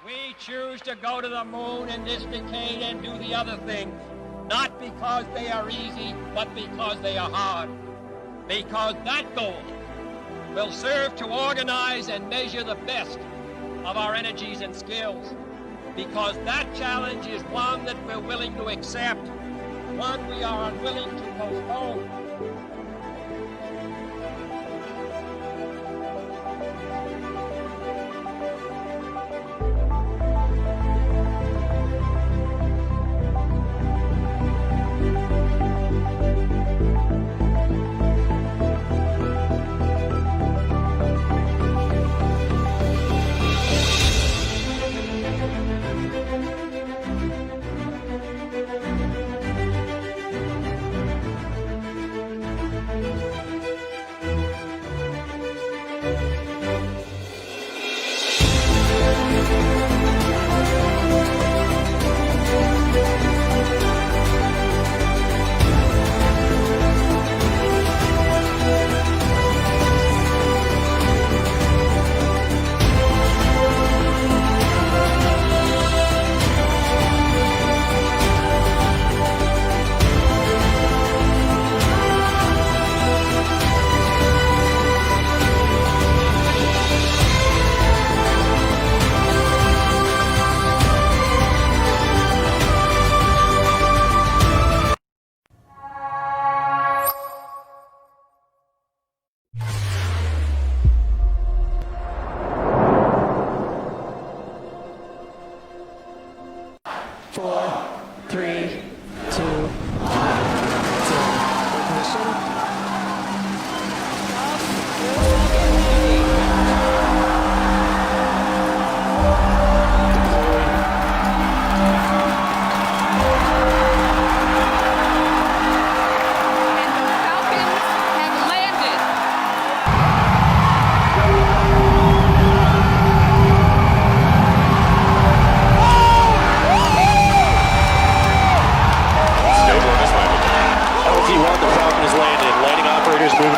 We choose to go to the moon in this decade and do the other things, not because they are easy, but because they are hard. Because that goal will serve to organize and measure the best of our energies and skills. Because that challenge is one that we're willing to accept, one we are unwilling to postpone.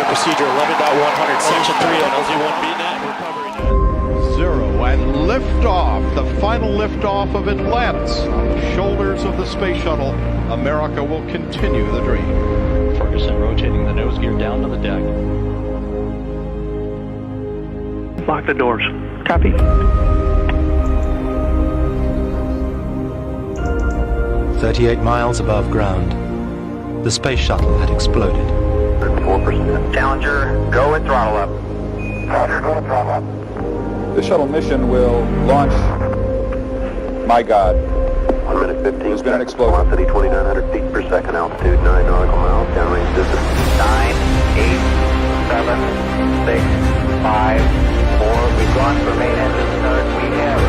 Procedure 11.100, Section 3 on LZ-1B net, recovery net. 0 and liftoff, the final liftoff of Atlantis. On the shoulders of the space shuttle, America will continue the dream. Ferguson rotating the nose gear down to the deck. Lock the doors. Copy. "38 miles above ground, the space shuttle had exploded. 4%. Challenger, go and throttle up. Roger, go and throttle up. The shuttle mission will launch, my God. 1 minute 15. There's been an explosion. Velocity 2,900 feet per second, altitude 9 nautical miles, downrange distance 9, 8, 7, 6, 5, 4. We've gone for main engine start. We have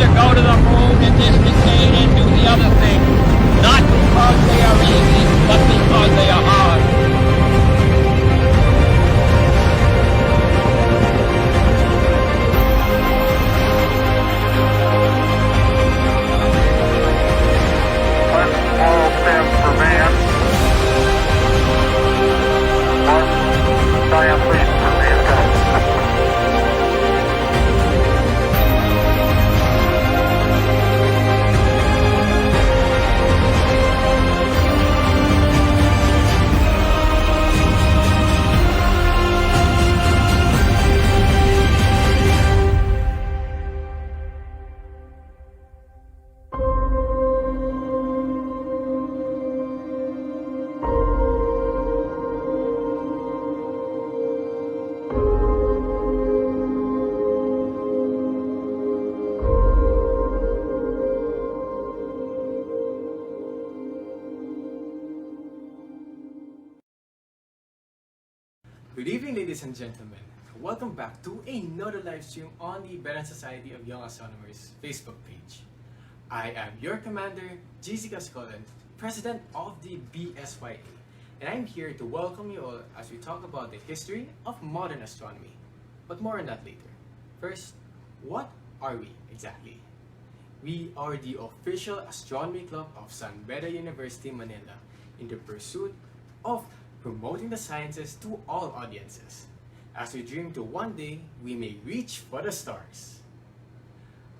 to go to the moon in this decade and do the other things, not because they are easy, but because they are hard. all step for man. Diane, please, for mankind. Good evening, ladies and gentlemen. Welcome back to another live stream on the Veteran Society of Young Astronomers Facebook page. I am your commander, JC Cascolan, president of the BSYA, and I'm here to welcome you all as we talk about the history of modern astronomy. But more on that later. First, what are we exactly? We are the official astronomy club of San Beda University, Manila, in the pursuit of promoting the sciences to all audiences, as we dream to one day we may reach for the stars.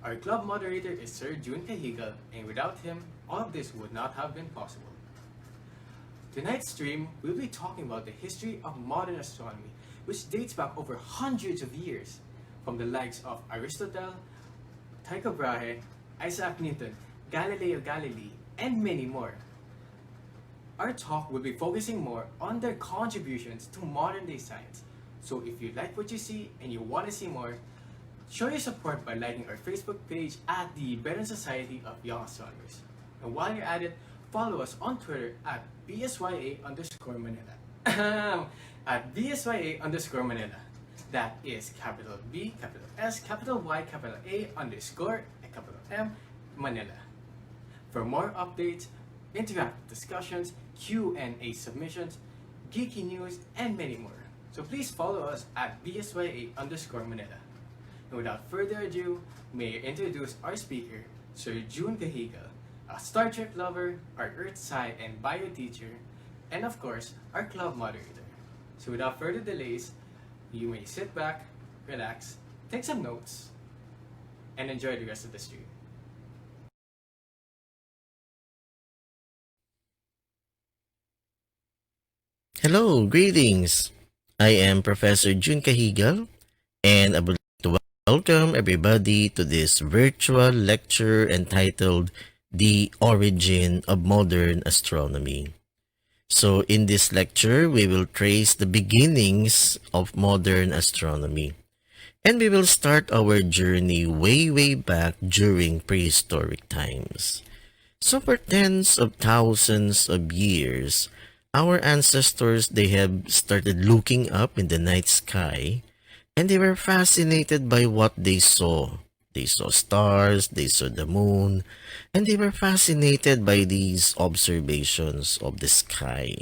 Our club moderator is Sir June Cahigal, and without him, all of this would not have been possible. Tonight's stream, we'll be talking about the history of modern astronomy, which dates back over hundreds of years, from the likes of Aristotle, Tycho Brahe, Isaac Newton, Galileo Galilei, and many more. Our talk will be focusing more on their contributions to modern day science. So if you like what you see and you want to see more, show your support by liking our Facebook page at the Beren Society of Young Astronomers. And while you're at it, follow us on Twitter at BSYA_Manila. At BSYA_Manila. That is capital B, capital S, capital Y, capital A, underscore, and capital M, Manila. For more updates, interactive discussions, Q&A submissions, geeky news, and many more. So please follow us at BSYA_Manila. And without further ado, may I introduce our speaker, Sir June Cahigal, a Star Trek lover, our Earth Sci and Bio teacher, and of course, our club moderator. So without further delays, you may sit back, relax, take some notes, and enjoy the rest of the stream. Hello, greetings. I am Professor June Cahigal, and I would like to welcome everybody to this virtual lecture entitled The Origin of Modern Astronomy. So in this lecture, we will trace the beginnings of modern astronomy. And we will start our journey way back during prehistoric times. So for tens of thousands of years, our ancestors, they have started looking up in the night sky, and they were fascinated by what they saw. They saw stars, they saw the moon, and they were fascinated by these observations of the sky.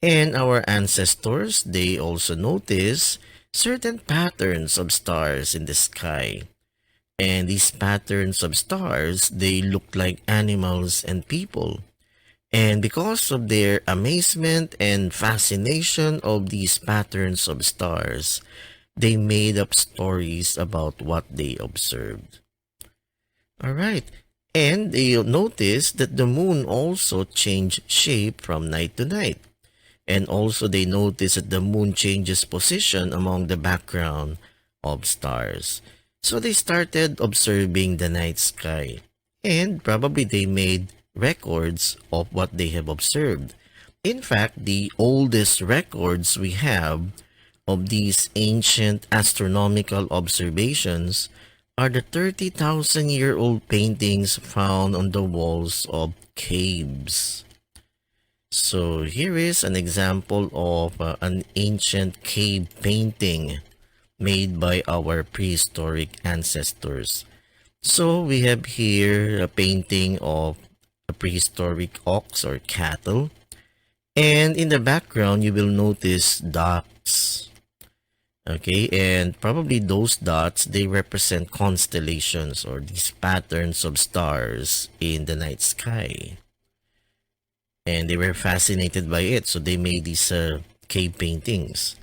And our ancestors, they also noticed certain patterns of stars in the sky. And these patterns of stars, they look like animals and people. And because of their amazement and fascination of these patterns of stars, they made up stories about what they observed. Alright, and they noticed that the moon also changed shape from night to night. And also they noticed that the moon changes position among the background of stars. So they started observing the night sky. And probably they made records of what they have observed. In fact, the oldest records we have of these ancient astronomical observations are the 30,000-year-old paintings found on the walls of caves. So here is an example of an ancient cave painting made by our prehistoric ancestors. So we have here a painting of a prehistoric ox or cattle, and in the background you will notice dots. Okay, and probably those dots, they represent constellations or these patterns of stars in the night sky. And they were fascinated by it, so they made these cave paintings.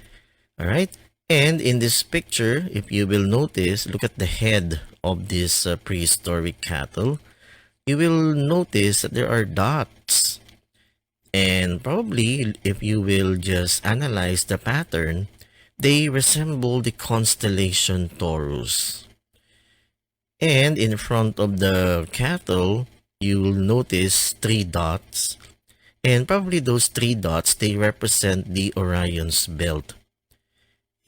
Alright, and in this picture, if you will notice, look at the head of this prehistoric cattle. You will notice that there are dots. And probably, if you will just analyze the pattern, they resemble the constellation Taurus. And in front of the cattle, you will notice 3 dots. And probably those 3 dots, they represent the Orion's belt.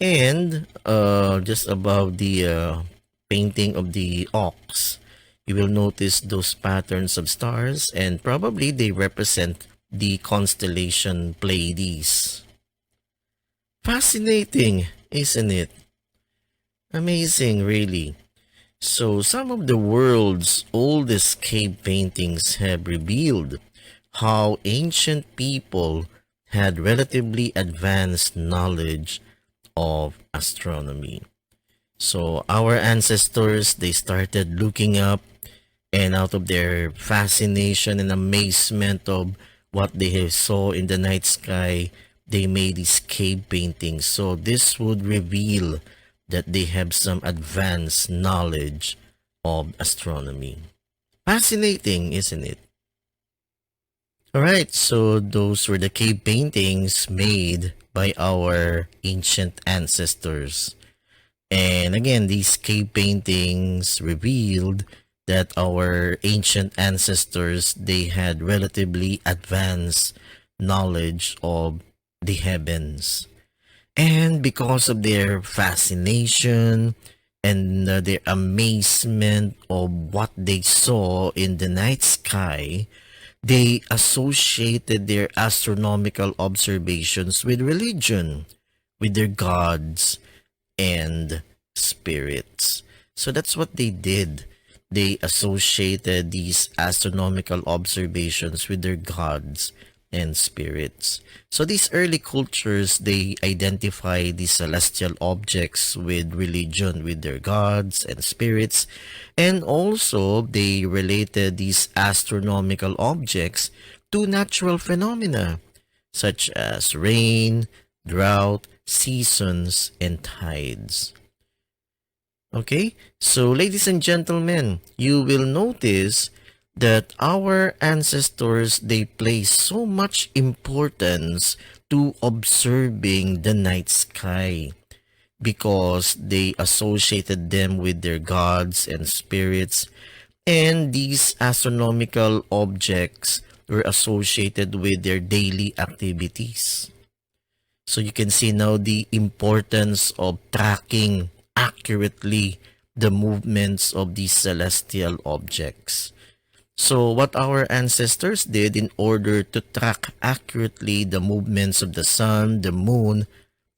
And just above the painting of the ox, you will notice those patterns of stars, and probably they represent the constellation Pleiades. Fascinating, isn't it? Amazing, really. So some of the world's oldest cave paintings have revealed how ancient people had relatively advanced knowledge of astronomy. So our ancestors, they started looking up, and out of their fascination and amazement of what they saw in the night sky, they made these cave paintings. So this would reveal that they have some advanced knowledge of astronomy. Fascinating, isn't it? Alright, so those were the cave paintings made by our ancient ancestors. And again, these cave paintings revealed that our ancient ancestors, they had relatively advanced knowledge of the heavens. And because of their fascination and their amazement of what they saw in the night sky, they associated their astronomical observations with religion, with their gods and spirits. So that's what they did. They associated these astronomical observations with their gods and spirits. So these early cultures, they identify these celestial objects with religion, with their gods and spirits, and also they related these astronomical objects to natural phenomena such as rain, drought, seasons, and tides. Okay, so ladies and gentlemen, you will notice that our ancestors, they place so much importance to observing the night sky because they associated them with their gods and spirits, and these astronomical objects were associated with their daily activities. So you can see now the importance of tracking accurately the movements of these celestial objects. So what our ancestors did in order to track accurately the movements of the sun, the moon,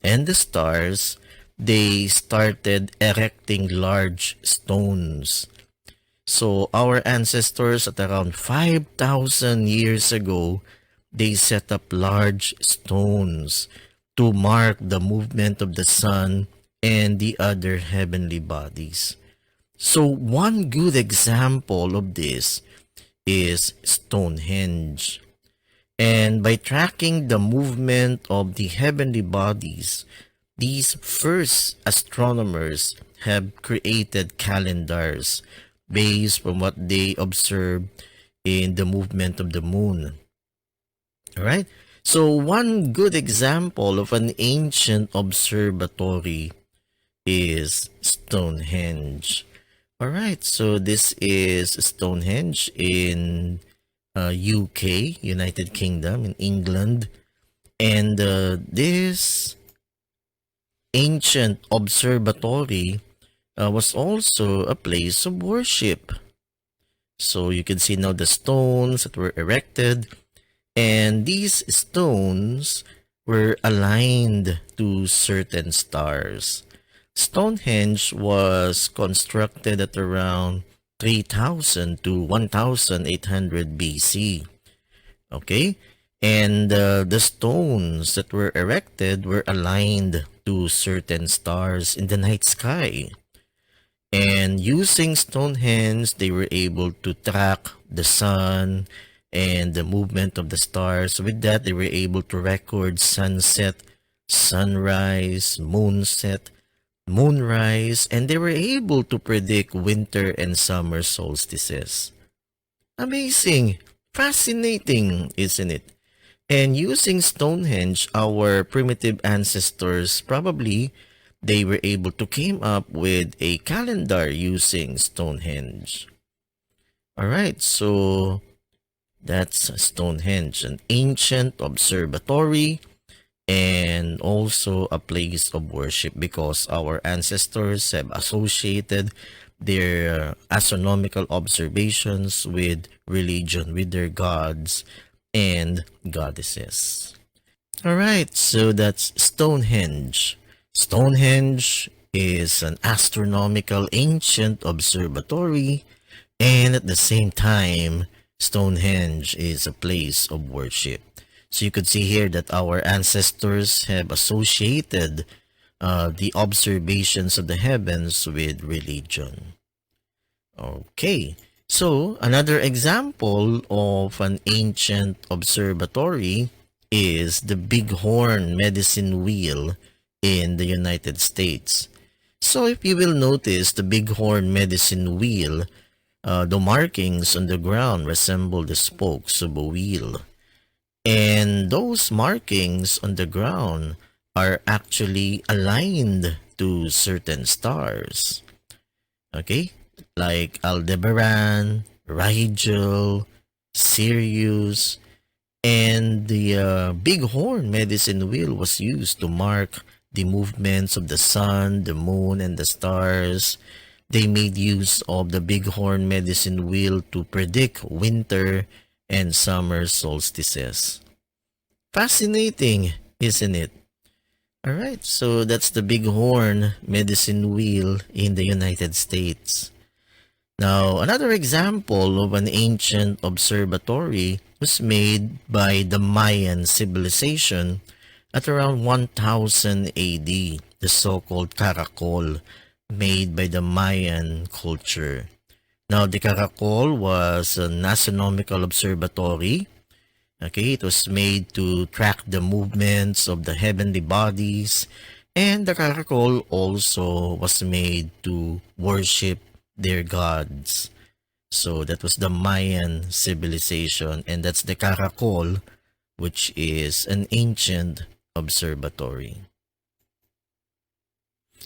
and the stars, they started erecting large stones. So our ancestors at around 5,000 years ago, they set up large stones to mark the movement of the sun and the other heavenly bodies. So one good example of this is Stonehenge. And by tracking the movement of the heavenly bodies, these first astronomers have created calendars based on what they observed in the movement of the moon. Alright? So one good example of an ancient observatory is Stonehenge. Alright, so this is Stonehenge in UK, United Kingdom, in England. And this ancient observatory was also a place of worship. So you can see now the stones that were erected, and these stones were aligned to certain stars. Stonehenge was constructed at around 3000 to 1800 BC. Okay? And the stones that were erected were aligned to certain stars in the night sky. And using Stonehenge, they were able to track the sun and the movement of the stars. With that, they were able to record sunset, sunrise, moonset, moonrise, and they were able to predict winter and summer solstices. Amazing! Fascinating, isn't it? And using Stonehenge, our primitive ancestors probably they were able to came up with a calendar using Stonehenge. Alright, so that's Stonehenge, an ancient observatory and also a place of worship because our ancestors have associated their astronomical observations with religion, with their gods and goddesses. Alright, so that's Stonehenge. Stonehenge is an astronomical ancient observatory, and at the same time, Stonehenge is a place of worship. So you could see here that our ancestors have associated the observations of the heavens with religion. Okay, so another example of an ancient observatory is the Bighorn Medicine Wheel in the United States. So if you will notice the Bighorn Medicine Wheel, the markings on the ground resemble the spokes of a wheel. And those markings on the ground are actually aligned to certain stars. Okay, like Aldebaran, Rigel, Sirius, and the Bighorn Medicine Wheel was used to mark the movements of the sun, the moon, and the stars. They made use of the Bighorn Medicine Wheel to predict winter and summer solstices. Fascinating, isn't it? Alright, so that's the Bighorn Medicine Wheel in the United States. Now, another example of an ancient observatory was made by the Mayan civilization at around 1000 AD, the so-called Caracol, made by the Mayan culture. Now, the Caracol was an astronomical observatory. Okay, it was made to track the movements of the heavenly bodies, and the Caracol also was made to worship their gods. So that was the Mayan civilization, and that's the Caracol, which is an ancient observatory.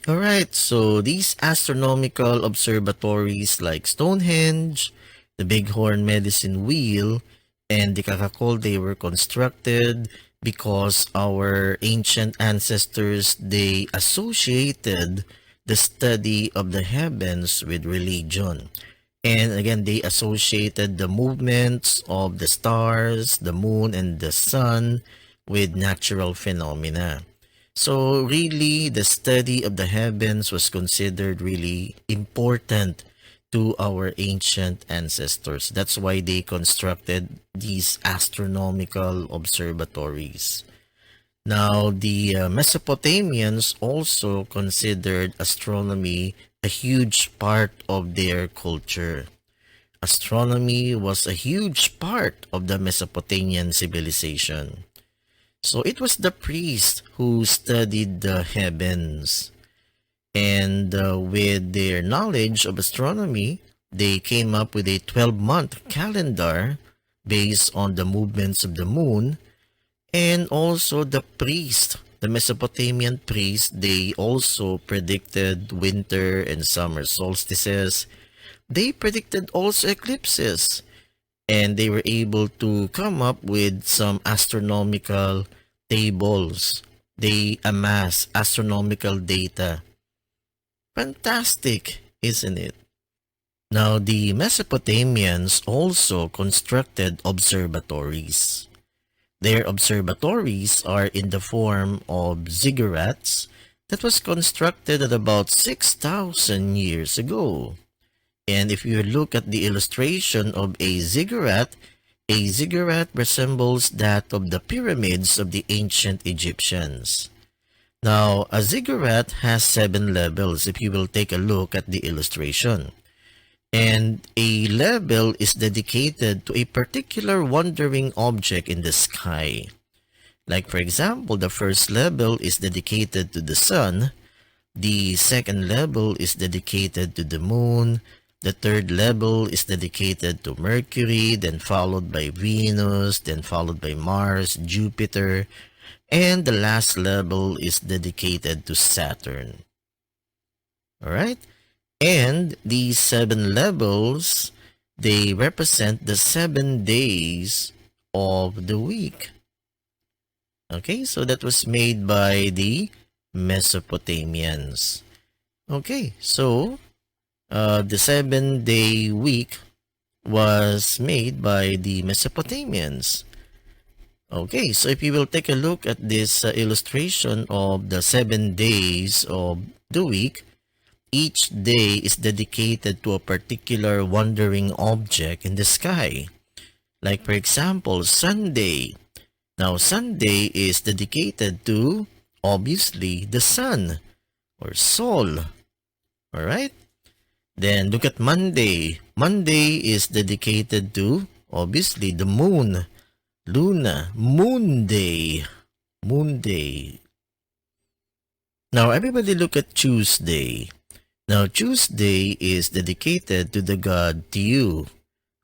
Alright, so these astronomical observatories like Stonehenge, the Bighorn Medicine Wheel, and the Caracol, they were constructed because our ancient ancestors, they associated the study of the heavens with religion. And again, they associated the movements of the stars, the moon, and the sun with natural phenomena. So really, the study of the heavens was considered really important to our ancient ancestors. That's why they constructed these astronomical observatories. Now, the Mesopotamians also considered astronomy a huge part of their culture. Astronomy was a huge part of the Mesopotamian civilization. So it was the priests who studied the heavens. And with their knowledge of astronomy, they came up with a 12-month calendar based on the movements of the moon. And also the priests, the Mesopotamian priests, they also predicted winter and summer solstices. They predicted also eclipses. And they were able to come up with some astronomical tables. They amassed astronomical data. Fantastic, isn't it? Now, the Mesopotamians also constructed observatories. Their observatories are in the form of ziggurats that was constructed at about 6,000 years ago. And if you look at the illustration of a ziggurat resembles that of the pyramids of the ancient Egyptians. Now, a ziggurat has 7 levels if you will take a look at the illustration. And a level is dedicated to a particular wandering object in the sky. Like for example, the first level is dedicated to the sun, the second level is dedicated to the moon, the third level is dedicated to Mercury, then followed by Venus, then followed by Mars, Jupiter, and the last level is dedicated to Saturn. Alright? And these 7 levels, they represent the 7 days of the week. Okay, so that was made by the Mesopotamians. Okay, so the 7-day week was made by the Mesopotamians. Okay, so if you will take a look at this illustration of the 7 days of the week, each day is dedicated to a particular wandering object in the sky. Like for example, Sunday Now, Sunday is dedicated to, obviously, the sun or Sol. Alright? Then look at Monday. Monday is dedicated to, obviously, the moon. Luna. Moon Day. Moon Day. Now, everybody look at Tuesday. Now, Tuesday is dedicated to the god Tiyu,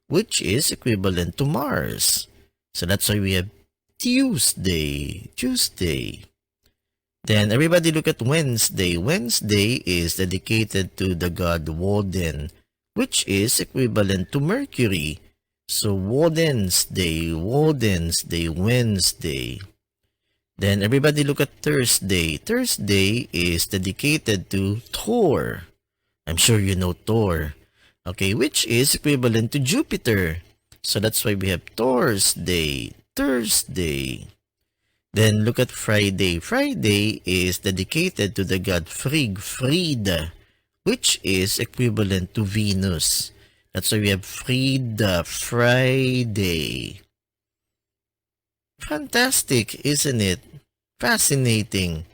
which is equivalent to Mars. So that's why we have Tuesday. Tuesday. Then everybody look at Wednesday. Wednesday is dedicated to the god Woden, which is equivalent to Mercury. So Wednesday, Wednesday. Then everybody look at Thursday. Thursday is dedicated to Thor. I'm sure you know Thor. Okay, which is equivalent to Jupiter. So that's why we have Thursday. Then look at Friday. Friday is dedicated to the god Frigda, which is equivalent to Venus. That's why we have Frida, Friday. Fantastic, isn't it? Fascinating.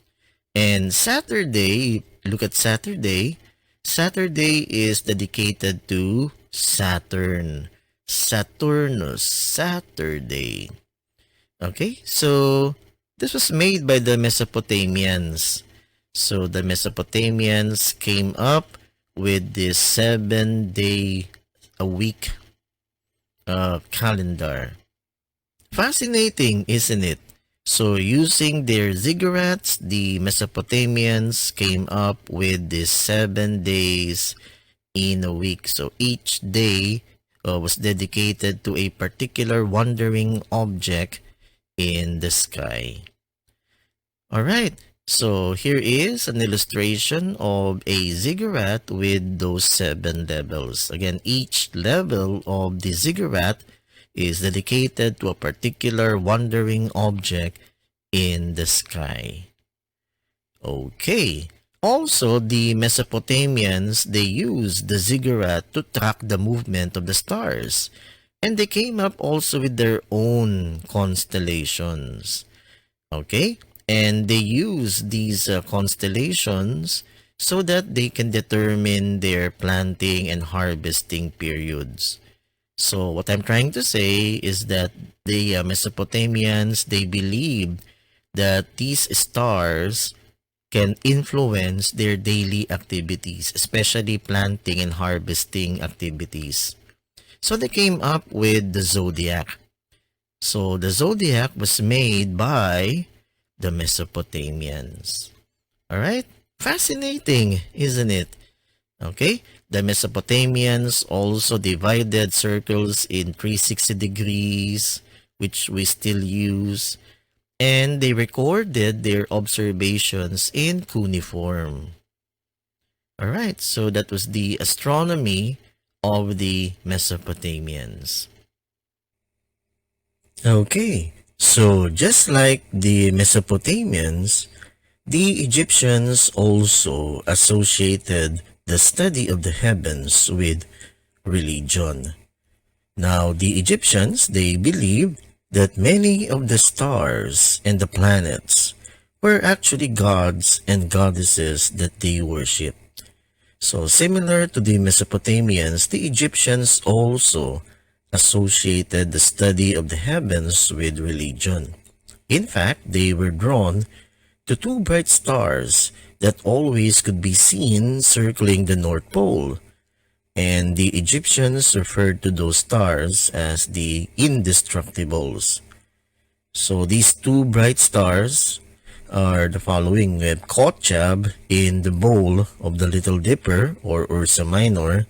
And Saturday, look at Saturday. Saturday is dedicated to Saturn. Saturnus, Saturday. Okay, so this was made by the Mesopotamians. So the Mesopotamians came up with this 7-day-a-week calendar. Fascinating, isn't it? So using their ziggurats, the Mesopotamians came up with this 7 days in a week. So each day was dedicated to a particular wandering object in the sky. Alright, so here is an illustration of a ziggurat with those 7 levels. Again, each level of the ziggurat is dedicated to a particular wandering object in the sky. Okay. Also, the Mesopotamians, they used the ziggurat to track the movement of the stars. And they came up also with their own constellations. Okay? And they use these constellations so that they can determine their planting and harvesting periods. So what I'm trying to say is that the Mesopotamians, they believed that these stars can influence their daily activities, especially planting and harvesting activities. So they came up with the zodiac. So the zodiac was made by the Mesopotamians. Alright? Fascinating, isn't it? Okay? The Mesopotamians also divided circles in 360 degrees, which we still use, and they recorded their observations in cuneiform. Alright, so that was the astronomy of the Mesopotamians. Okay, so just like the Mesopotamians, the Egyptians also associated the study of the heavens with religion. Now, the Egyptians, they believed that many of the stars and the planets were actually gods and goddesses that they worshipped. So, similar to the Mesopotamians, the Egyptians also associated the study of the heavens with religion. In fact, they were drawn to 2 bright stars that always could be seen circling the North Pole, and the Egyptians referred to those stars as the indestructibles. So these 2 bright stars are the following. We have Kochab in the bowl of the Little Dipper or Ursa Minor,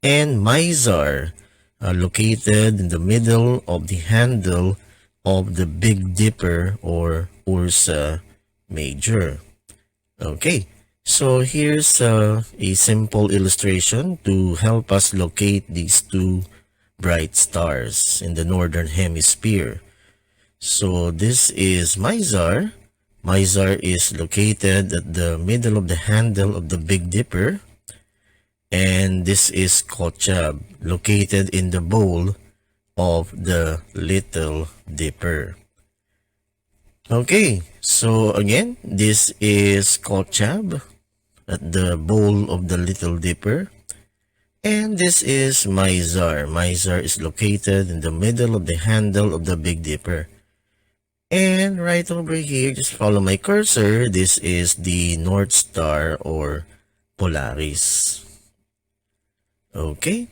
and Mizar located in the middle of the handle of the Big Dipper or Ursa Major. Okay, so here's a simple illustration to help us locate these 2 bright stars in the northern hemisphere. So this is Mizar. Mizar is located at the middle of the handle of the Big Dipper. And this is Kochab, located in the bowl of the Little Dipper. Okay, so again, this is Kochab at the bowl of the Little Dipper. And this is Mizar. Mizar is located in the middle of the handle of the Big Dipper. And right over here, just follow my cursor, this is the North Star or Polaris. Okay.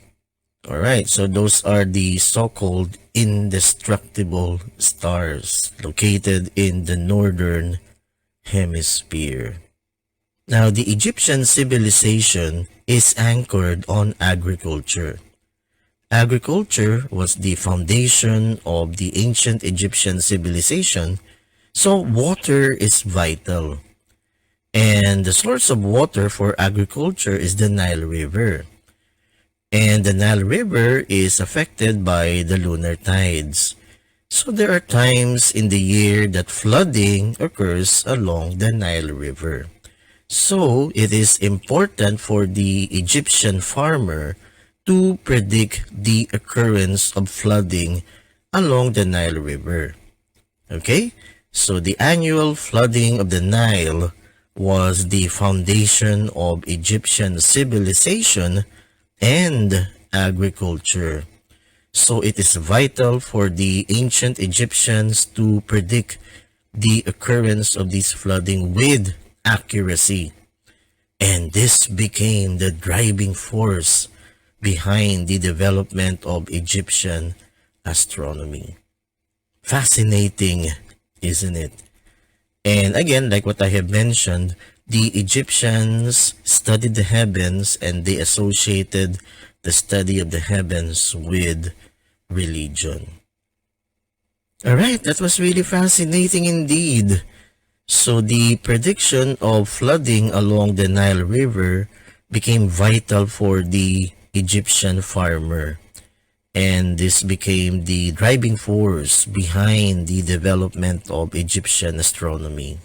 Alright, so those are the so-called indestructible stars located in the northern hemisphere. Now, the Egyptian civilization is anchored on agriculture. Agriculture was the foundation of the ancient Egyptian civilization, so water is vital. And the source of water for agriculture is the Nile River. And the Nile River is affected by the lunar tides. So there are times in the year that flooding occurs along the Nile River. So it is important for the Egyptian farmer to predict the occurrence of flooding along the Nile River. Okay? So the annual flooding of the Nile was the foundation of Egyptian civilization and agriculture. So it is vital for the ancient Egyptians to predict the occurrence of this flooding with accuracy. And this became the driving force behind the development of Egyptian astronomy. Fascinating, isn't it? And again, like what I have mentioned, the Egyptians studied the heavens and they associated the study of the heavens with religion. Alright, that was really fascinating indeed. So the prediction of flooding along the Nile River became vital for the Egyptian farmer. And this became the driving force behind the development of Egyptian astronomy.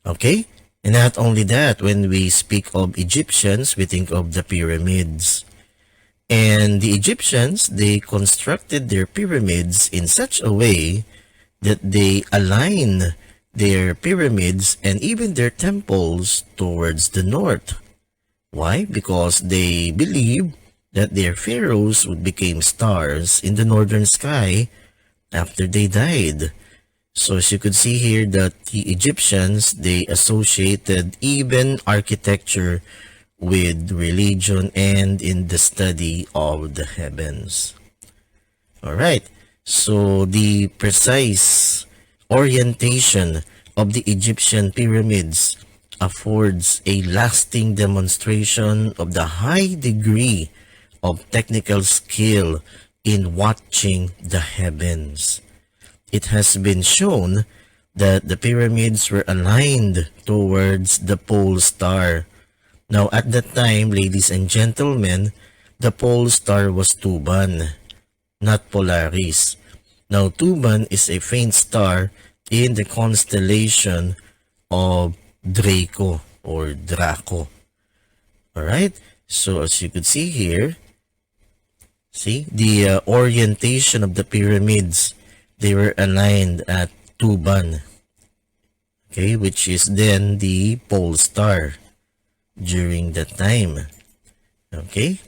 Okay? And not only that, when we speak of Egyptians, we think of the pyramids. And the Egyptians, they constructed their pyramids in such a way that they align their pyramids and even their temples towards the north. Why? Because they believed that their pharaohs would become stars in the northern sky after they died. So as you could see here that the Egyptians, they associated even architecture with religion and in the study of the heavens. Alright, so the precise orientation of the Egyptian pyramids affords a lasting demonstration of the high degree of technical skill in watching the heavens. It has been shown that the pyramids were aligned towards the pole star. Now at that time, ladies and gentlemen, the pole star was Tuban, not Polaris. Now Tuban is a faint star in the constellation of Draco or Draco. Alright, so as you could see here, see the orientation of the pyramids. They were aligned at Tuban, okay, which is then the pole star during that time. Okay.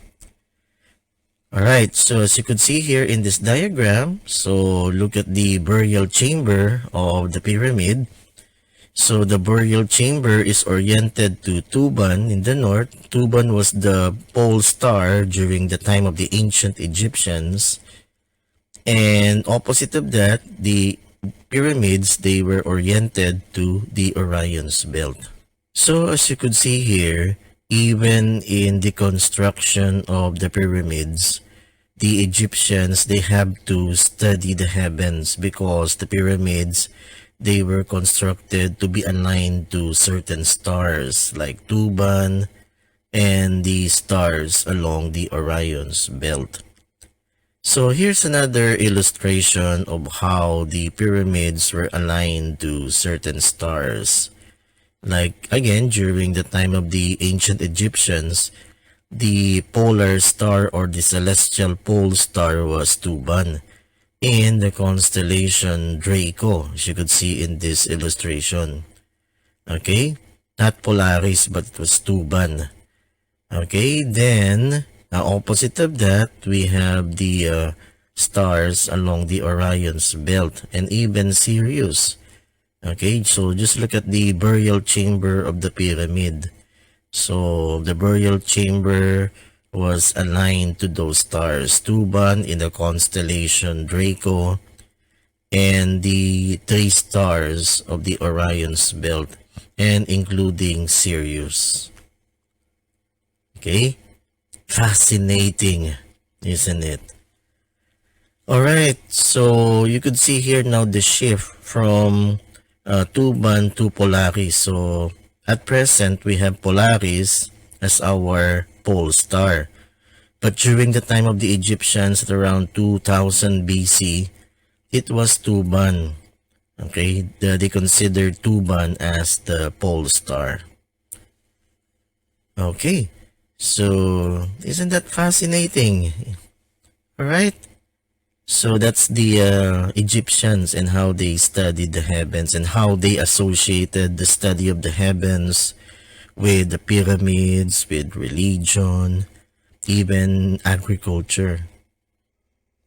Alright, so as you could see here in this diagram, so look at the burial chamber of the pyramid. So the burial chamber is oriented to Tuban in the north. Tuban was the pole star during the time of the ancient Egyptians. And opposite of that, the pyramids, they were oriented to the Orion's belt. So as you could see here, even in the construction of the pyramids, the Egyptians, they have to study the heavens because the pyramids, they were constructed to be aligned to certain stars like Tuban and the stars along the Orion's belt. So here's another illustration of how the pyramids were aligned to certain stars. Like again, during the time of the ancient Egyptians, the polar star or the celestial pole star was Tuban. in the constellation Draco, as you could see in this illustration. Okay, not Polaris, but it was Tuban. Okay, then opposite of that, we have the stars along the Orion's belt and even Sirius. Okay, so just look at the burial chamber of the pyramid. So the burial chamber was aligned to those stars, Tuban in the constellation Draco, and the 3 stars of the Orion's belt, and including Sirius. Okay, fascinating, isn't it? Alright, so you could see here now the shift from Tuban to Polaris. So at present, we have Polaris as our pole star. But during the time of the Egyptians at around 2000 BC, it was Tuban. Okay, they considered Tuban as the pole star. Okay, so isn't that fascinating? Alright, so that's the Egyptians and how they studied the heavens and how they associated the study of the heavens with the pyramids, with religion, even agriculture.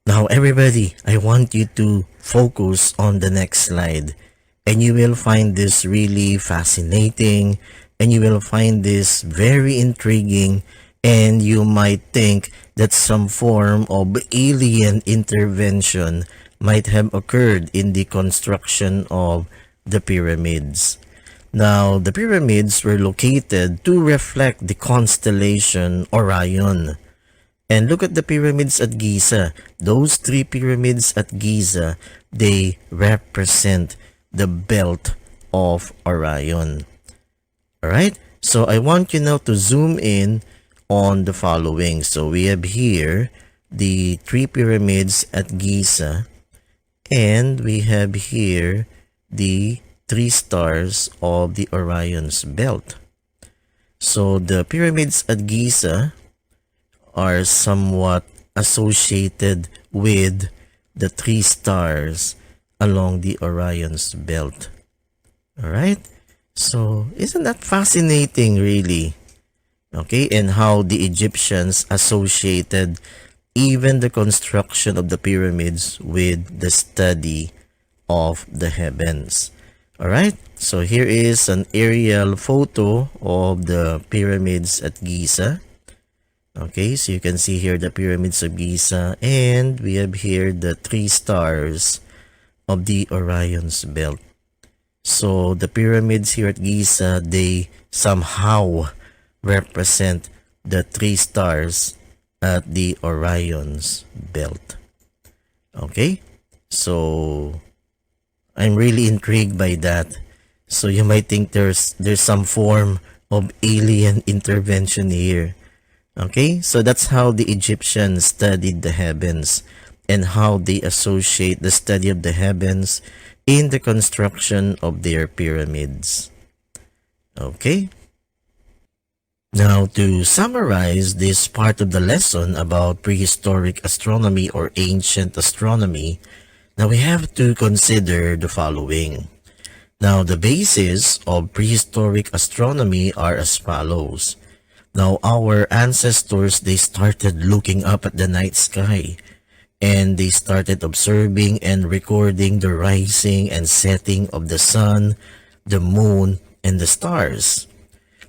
Now everybody, I want you to focus on the next slide, and you will find this really fascinating, and you will find this very intriguing, and you might think that some form of alien intervention might have occurred in the construction of the pyramids. Now, the pyramids were located to reflect the constellation Orion. And look at the pyramids at Giza. Those 3 pyramids at Giza, they represent the belt of Orion. Alright, so I want you now to zoom in on the following. So we have here the 3 pyramids at Giza, and we have here the 3 stars of the Orion's belt. So the pyramids at Giza are somewhat associated with the 3 stars along the Orion's belt. Alright, so isn't that fascinating really? Okay, and how the Egyptians associated even the construction of the pyramids with the study of the heavens. Alright, so here is an aerial photo of the pyramids at Giza. Okay, so you can see here the pyramids of Giza, and we have here the 3 stars of the Orion's belt. So the pyramids here at Giza, they somehow represent the 3 stars at the Orion's belt. Okay, so I'm really intrigued by that. So you might think there's some form of alien intervention here. Okay, so that's how the Egyptians studied the heavens and how they associate the study of the heavens in the construction of their pyramids. Okay. Now, to summarize this part of the lesson about prehistoric astronomy or ancient astronomy, now we have to consider the following. Now, the basis of prehistoric astronomy are as follows. Now, our ancestors, they started looking up at the night sky, and they started observing and recording the rising and setting of the sun, the moon, and the stars.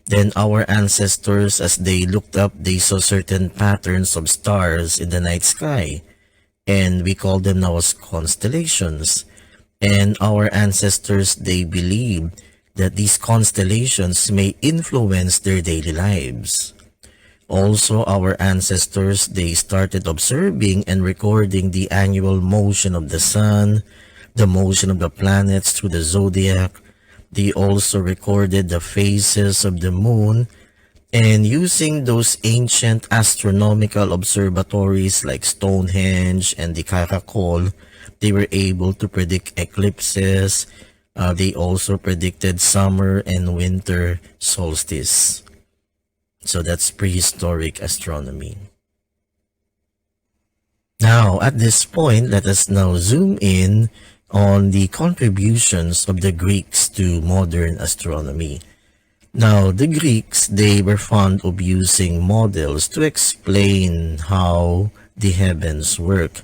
Then our ancestors, as they looked up, they saw certain patterns of stars in the night sky, and we call them now as constellations. And our ancestors, they believed that these constellations may influence their daily lives. Also, our ancestors, they started observing and recording the annual motion of the sun, the motion of the planets through the zodiac. They also recorded the phases of the moon, and using those ancient astronomical observatories like Stonehenge and the Caracol, they were able to predict eclipses. They also predicted summer and winter solstice. So that's prehistoric astronomy. Now, at this point, let us now zoom in on the contributions of the Greeks to modern astronomy. Now, the Greeks, they were fond of using models to explain how the heavens work.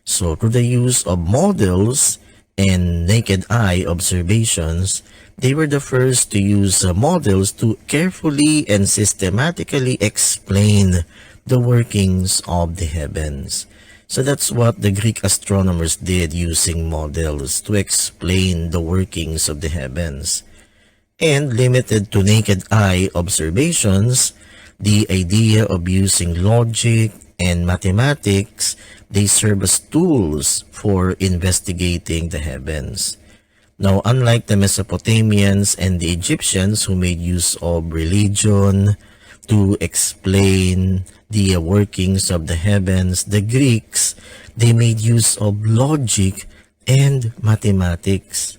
So, through the use of models and naked eye observations, they were the first to use models to carefully and systematically explain the workings of the heavens. So that's what the Greek astronomers did, using models to explain the workings of the heavens. And limited to naked eye observations, the idea of using logic and mathematics, they serve as tools for investigating the heavens. Now, unlike the Mesopotamians and the Egyptians who made use of religion to explain the workings of the heavens, the Greeks, they made use of logic and mathematics.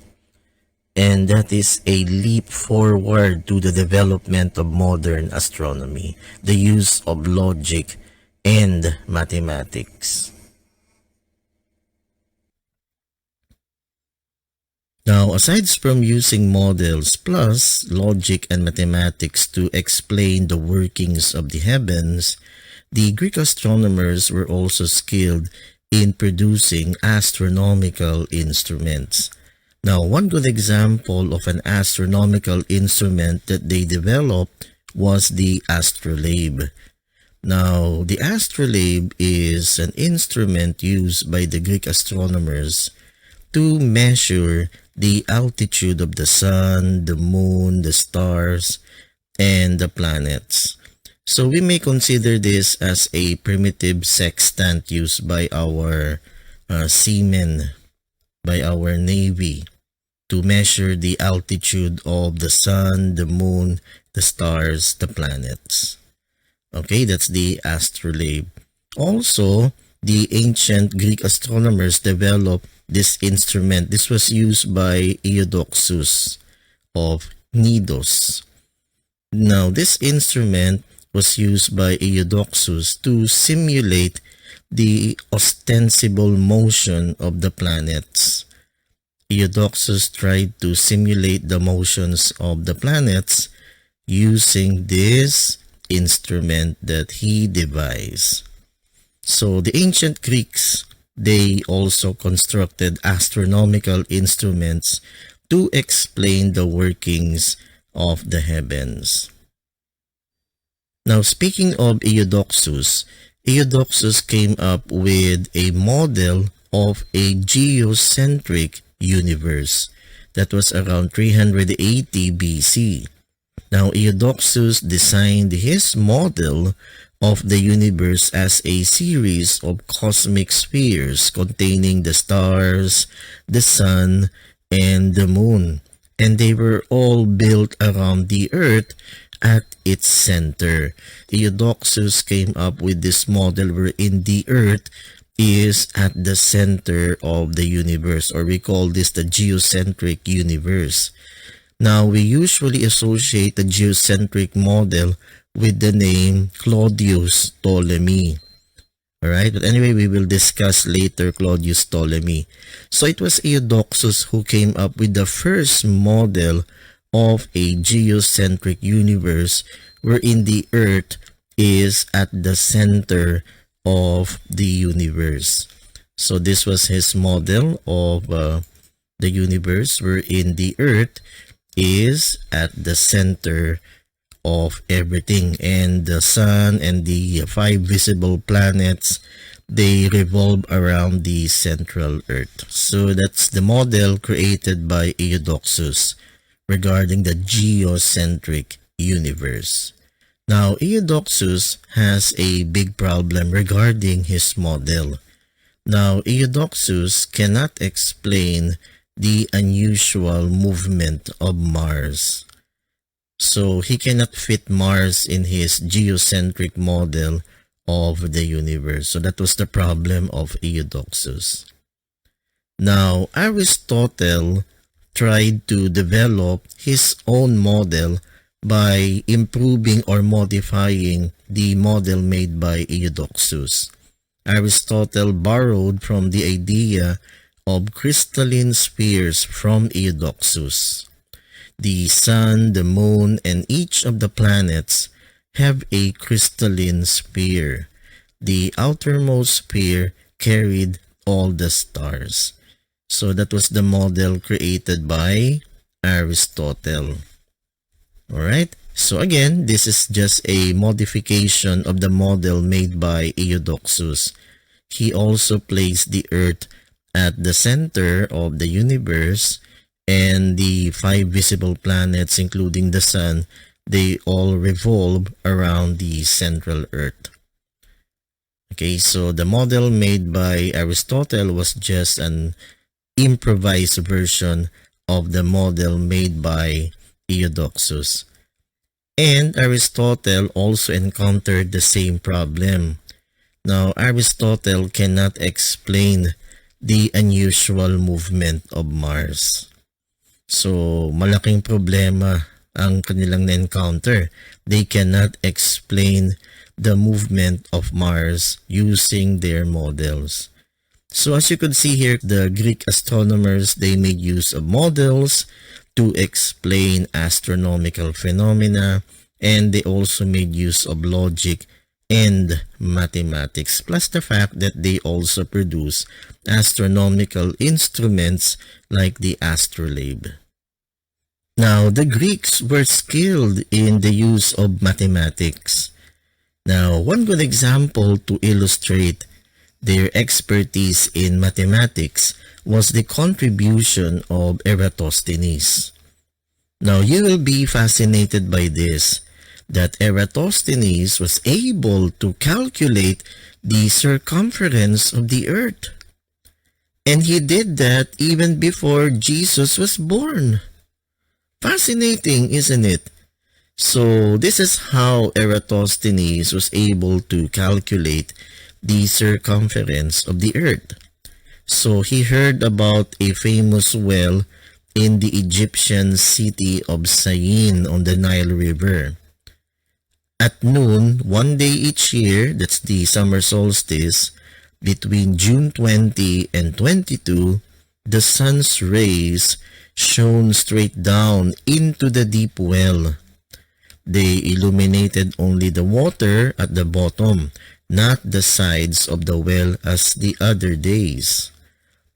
And that is a leap forward to the development of modern astronomy, the use of logic and mathematics. Now, aside from using models plus logic and mathematics to explain the workings of the heavens, the Greek astronomers were also skilled in producing astronomical instruments. Now, one good example of an astronomical instrument that they developed was the astrolabe. Now, the astrolabe is an instrument used by the Greek astronomers to measure the altitude of the sun, the moon, the stars, and the planets. So we may consider this as a primitive sextant used by our seamen, by our navy, to measure the altitude of the sun, the moon, the stars, the planets. Okay, that's the astrolabe. Also, the ancient Greek astronomers developed this instrument. This was used by Eudoxus of Knidos. Now, this instrument was used by Eudoxus to simulate the ostensible motion of the planets. Eudoxus tried to simulate the motions of the planets using this instrument that he devised. So the ancient Greeks, they also constructed astronomical instruments to explain the workings of the heavens. Now, speaking of Eudoxus, Eudoxus came up with a model of a geocentric universe that was around 380 BC. Now, Eudoxus designed his model of the universe as a series of cosmic spheres containing the stars, the sun, and the moon. And they were all built around the earth at its center. Eudoxus came up with this model wherein the earth is at the center of the universe, or we call this the geocentric universe. Now, we usually associate the geocentric model with the name Claudius Ptolemy. Alright, but anyway, we will discuss later Claudius Ptolemy. So it was Eudoxus who came up with the first model of a geocentric universe wherein the earth is at the center of the universe. So this was his model of the universe wherein the earth is at the center of everything, and the sun and the 5 visible planets, they revolve around the central earth. So that's the model created by Eudoxus regarding the geocentric universe. Now, Eudoxus has a big problem regarding his model. Now, Eudoxus cannot explain the unusual movement of Mars. So he cannot fit Mars in his geocentric model of the universe. So that was the problem of Eudoxus. Now, Aristotle tried to develop his own model by improving or modifying the model made by Eudoxus. Aristotle borrowed from the idea of crystalline spheres from Eudoxus. The sun, the moon, and each of the planets have a crystalline sphere. The outermost sphere carried all the stars. So that was the model created by Aristotle. Alright, so again, this is just a modification of the model made by Eudoxus. He also placed the Earth at the center of the universe, and the 5 visible planets, including the sun, they all revolve around the central Earth. Okay, so the model made by Aristotle was just an improvised version of the model made by Eudoxus. And Aristotle also encountered the same problem. Now, Aristotle cannot explain the unusual movement of Mars. So, malaking problema ang kanilang na-encounter. They cannot explain the movement of Mars using their models. So as you could see here, the Greek astronomers, they made use of models to explain astronomical phenomena, and they also made use of logic and mathematics, plus the fact that they also produce astronomical instruments like the astrolabe. Now, the Greeks were skilled in the use of mathematics. Now, one good example to illustrate their expertise in mathematics was the contribution of Eratosthenes. Now, you will be fascinated by this, that Eratosthenes was able to calculate the circumference of the earth. And he did that even before Jesus was born. Fascinating, isn't it? So, this is how Eratosthenes was able to calculate the circumference of the earth. So, he heard about a famous well in the Egyptian city of Syene on the Nile River. At noon, one day each year, that's the summer solstice, between June 20 and 22, the sun's rays shone straight down into the deep well. They illuminated only the water at the bottom, not the sides of the well as the other days,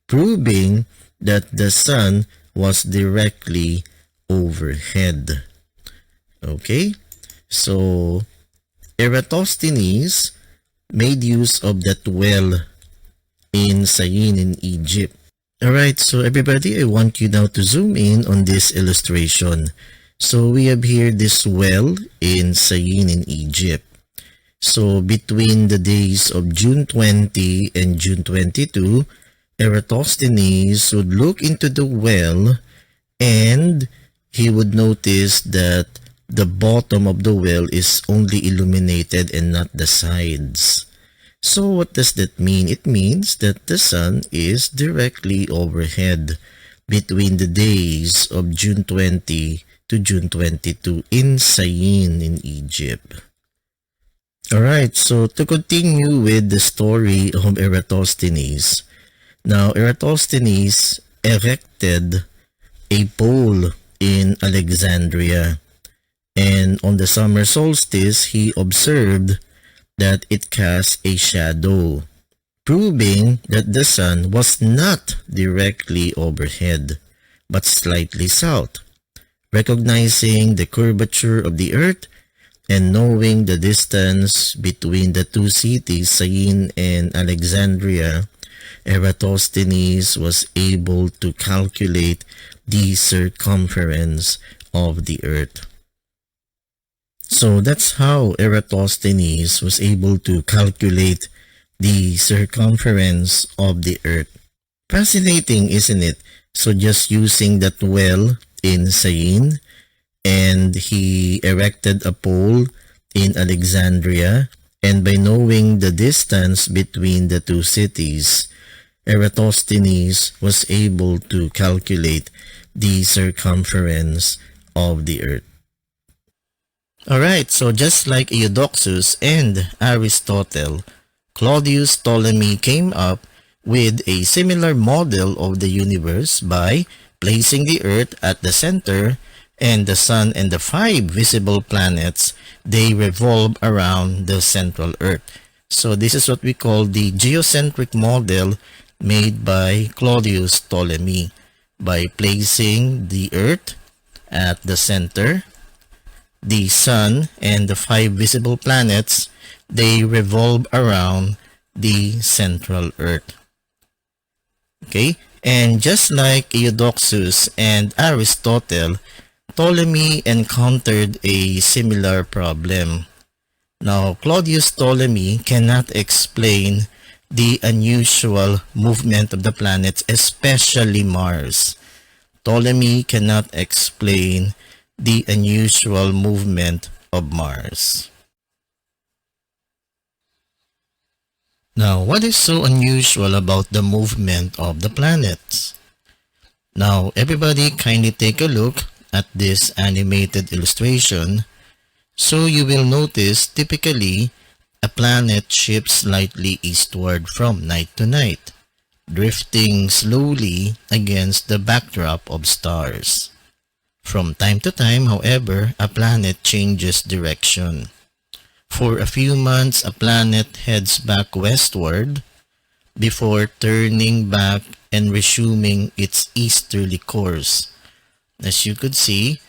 proving that the sun was directly overhead. Okay, so Eratosthenes made use of that well in Syene in Egypt. Alright, so everybody, I want you now to zoom in on this illustration. So we have here this well in Syene in Egypt. So between the days of June 20 and June 22, Eratosthenes would look into the well and he would notice that the bottom of the well is only illuminated and not the sides. So what does that mean? It means that the sun is directly overhead between the days of June 20 to June 22 in Syene in Egypt. Alright, so to continue with the story of Eratosthenes. Now, Eratosthenes erected a pole in Alexandria, and on the summer solstice, he observed that it cast a shadow, proving that the sun was not directly overhead, but slightly south. Recognizing the curvature of the earth and knowing the distance between the two cities, Syene and Alexandria, Eratosthenes was able to calculate the circumference of the earth. So that's how Eratosthenes was able to calculate the circumference of the earth. Fascinating, isn't it? So just using that well in Syene, and he erected a pole in Alexandria, and by knowing the distance between the two cities, Eratosthenes was able to calculate the circumference of the earth. Alright, so just like Eudoxus and Aristotle Claudius Ptolemy came up with a similar model of the universe by placing the Earth at the center, and the Sun and the 5 visible planets, they revolve around the central Earth. So this is what we call the geocentric model made by Claudius Ptolemy, by placing the Earth at the center, the Sun and the 5 visible planets, they revolve around the central Earth. Okay, and just like Eudoxus and Aristotle, Ptolemy encountered a similar problem. Now, Claudius Ptolemy cannot explain the unusual movement of the planets, especially Mars. Ptolemy cannot explain the unusual movement of Mars. Now, what is so unusual about the movement of the planets? Now, everybody kindly take a look at this animated illustration. So you will notice typically a planet shifts slightly eastward from night to night, drifting slowly against the backdrop of stars. From time to time, however, a planet changes direction. For a few months, a planet heads back westward before turning back and resuming its easterly course. As you could see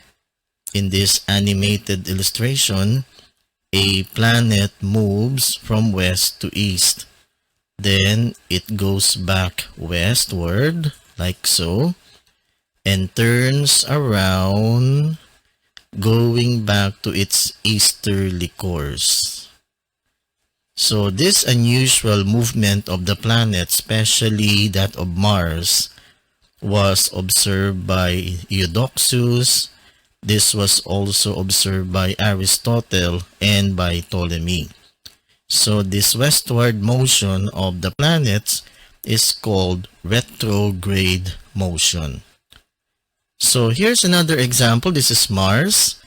in this animated illustration, a planet moves from west to east. Then it goes back westward, like so, and turns around, going back to its easterly course. So this unusual movement of the planet, especially that of Mars, was observed by Eudoxus. This was also observed by Aristotle and by Ptolemy. So this westward motion of the planets is called retrograde motion. So here's another example. This is Mars.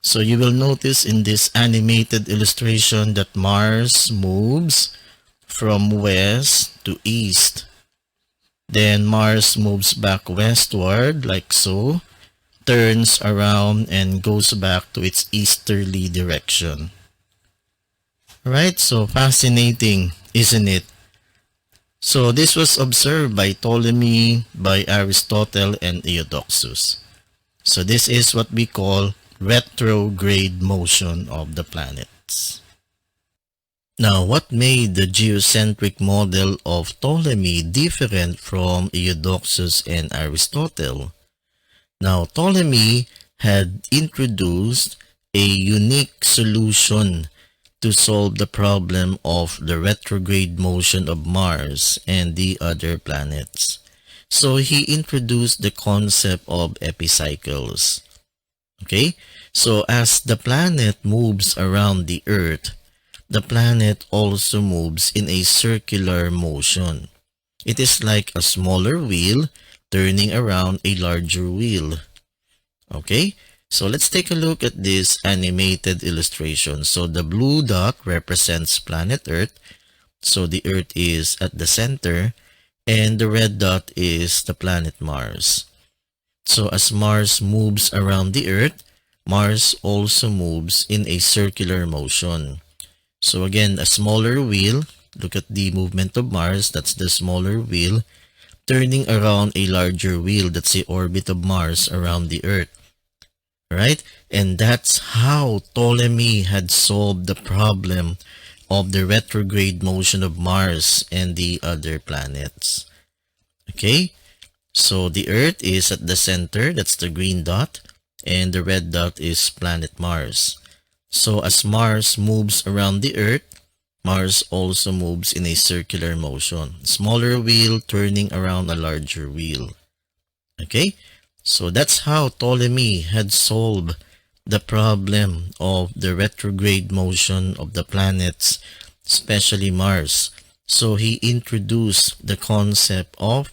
So you will notice in this animated illustration that Mars moves from west to east. Then Mars moves back westward like so, turns around and goes back to its easterly direction. Alright, so fascinating, isn't it? So this was observed by Ptolemy, by Aristotle, and Eudoxus. So this is what we call retrograde motion of the planets. Now, what made the geocentric model of Ptolemy different from Eudoxus and Aristotle? Now, Ptolemy had introduced a unique solution to solve the problem of the retrograde motion of Mars and the other planets. So he introduced the concept of epicycles. Okay, so as the planet moves around the Earth, the planet also moves in a circular motion. It is like a smaller wheel turning around a larger wheel. Okay, so let's take a look at this animated illustration. So the blue dot represents planet Earth. So the Earth is at the center, and the red dot is the planet Mars. So as Mars moves around the Earth, Mars also moves in a circular motion. So again, a smaller wheel, look at the movement of Mars, that's the smaller wheel, turning around a larger wheel, that's the orbit of Mars around the Earth. Right? And that's how Ptolemy had solved the problem of the retrograde motion of Mars and the other planets. Okay? So the Earth is at the center, that's the green dot, and the red dot is planet Mars. So as Mars moves around the Earth, Mars also moves in a circular motion. Smaller wheel turning around a larger wheel. Okay? So that's how Ptolemy had solved the problem of the retrograde motion of the planets, especially Mars. So he introduced the concept of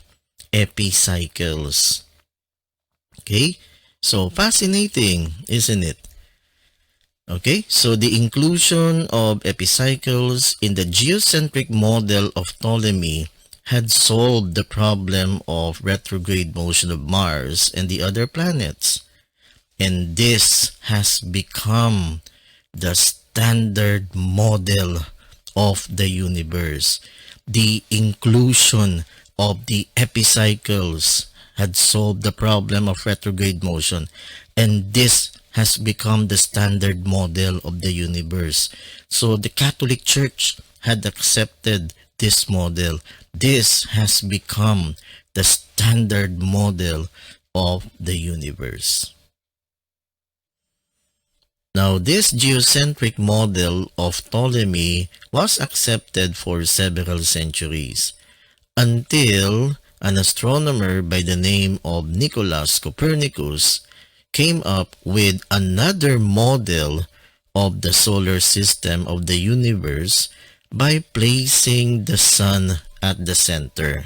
epicycles. Okay? So fascinating, isn't it? Okay, so the inclusion of epicycles in the geocentric model of Ptolemy had solved the problem of retrograde motion of Mars and the other planets. And this has become the standard model of the universe. The inclusion of the epicycles had solved the problem of retrograde motion, and this has become the standard model of the universe. So the Catholic Church had accepted this model. This has become the standard model of the universe. Now, this geocentric model of Ptolemy was accepted for several centuries until an astronomer by the name of Nicholas Copernicus came up with another model of the solar system of the universe by placing the sun at the center.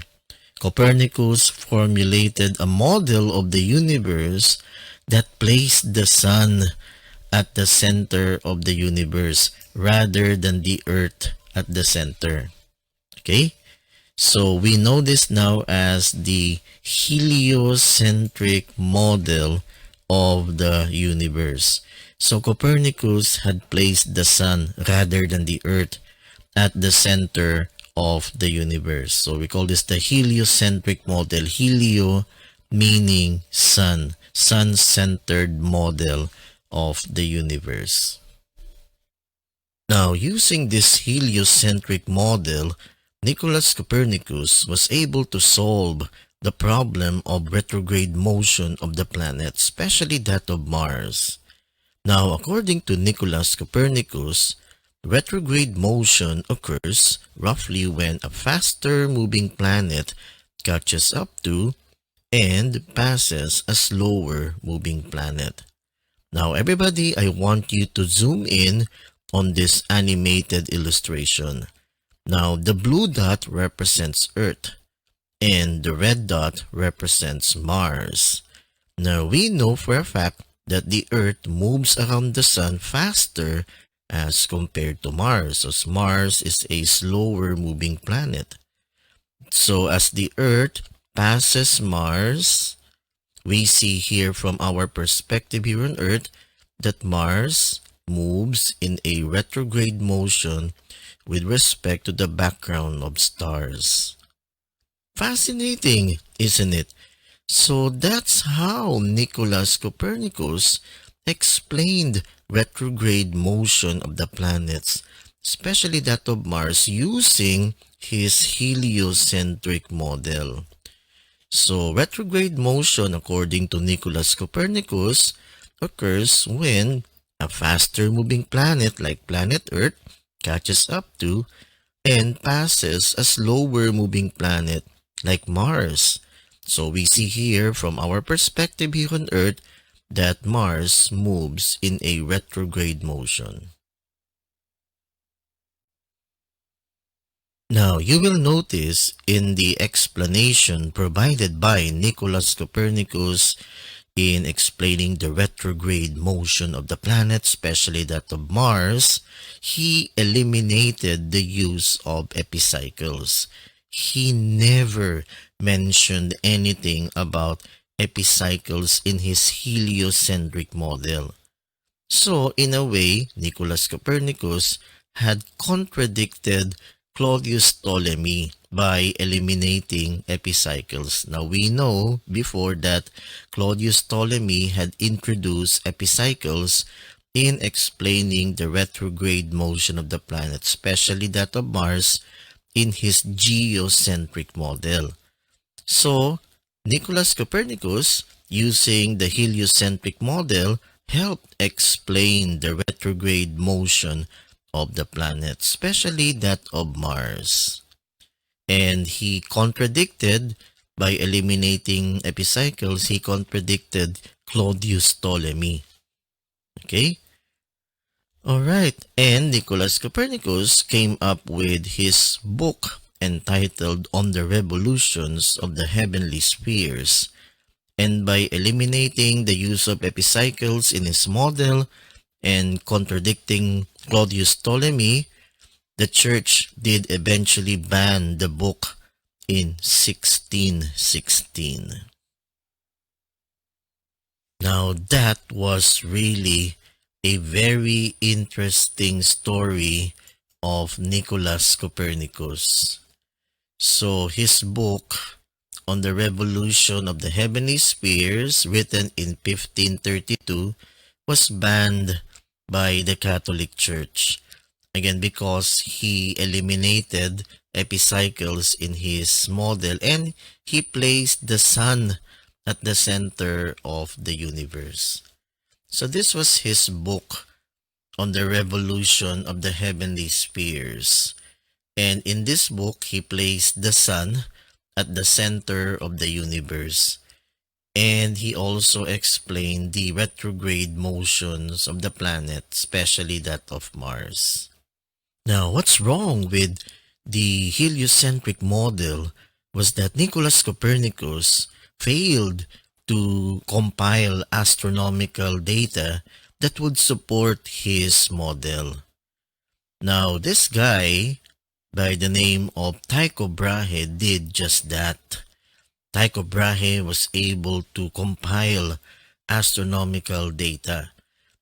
Copernicus formulated a model of the universe that placed the sun at the center of the universe rather than the earth at the center. Okay? So we know this now as the heliocentric model of the universe. So Copernicus had placed the sun rather than the earth at the center of the universe. So we call this the heliocentric model. Helio meaning sun, sun-centered model of the universe. Now, using this heliocentric model, Nicholas Copernicus was able to solve the problem of retrograde motion of the planet, especially that of Mars. Now, according to Nicholas Copernicus, retrograde motion occurs roughly when a faster moving planet catches up to and passes a slower moving planet. Now, everybody, I want you to zoom in on this animated illustration. Now, the blue dot represents Earth, and the red dot represents Mars. Now, we know for a fact that the Earth moves around the Sun faster as compared to Mars, as Mars is a slower moving planet. So, as the Earth passes Mars, we see here from our perspective here on Earth that Mars moves in a retrograde motion with respect to the background of stars. Fascinating, isn't it? So that's how Nicholas Copernicus explained retrograde motion of the planets, especially that of Mars, using his heliocentric model. So retrograde motion, according to Nicholas Copernicus, occurs when a faster moving planet like planet Earth catches up to and passes a slower moving planet like Mars. So we see here from our perspective here on Earth that Mars moves in a retrograde motion. Now, you will notice in the explanation provided by Nicholas Copernicus in explaining the retrograde motion of the planet, especially that of Mars, he eliminated the use of epicycles. He never mentioned anything about epicycles in his heliocentric model. So, in a way, Nicholas Copernicus had contradicted Claudius Ptolemy by eliminating epicycles. Now, we know before that Claudius Ptolemy had introduced epicycles in explaining the retrograde motion of the planet, especially that of Mars, in his geocentric model. So, Nicholas Copernicus, using the heliocentric model, helped explain the retrograde motion of the planet, especially that of Mars. And he contradicted, by eliminating epicycles, he contradicted Claudius Ptolemy. Okay? Alright, and Nicholas Copernicus came up with his book entitled On the Revolutions of the Heavenly Spheres. And by eliminating the use of epicycles in his model, and contradicting Claudius Ptolemy, the church did eventually ban the book in 1616. Now that was really a very interesting story of Nicholas Copernicus. So his book on the revolution of the heavenly spheres, written in 1532, was banned by the Catholic Church. Again, because he eliminated epicycles in his model and he placed the sun at the center of the universe. So this was his book on the revolution of the heavenly spheres. And in this book, he placed the sun at the center of the universe. And he also explained the retrograde motions of the planet, especially that of Mars. Now, what's wrong with the heliocentric model was that Nicholas Copernicus failed to compile astronomical data that would support his model. Now, this guy by the name of Tycho Brahe did just that. Tycho Brahe was able to compile astronomical data.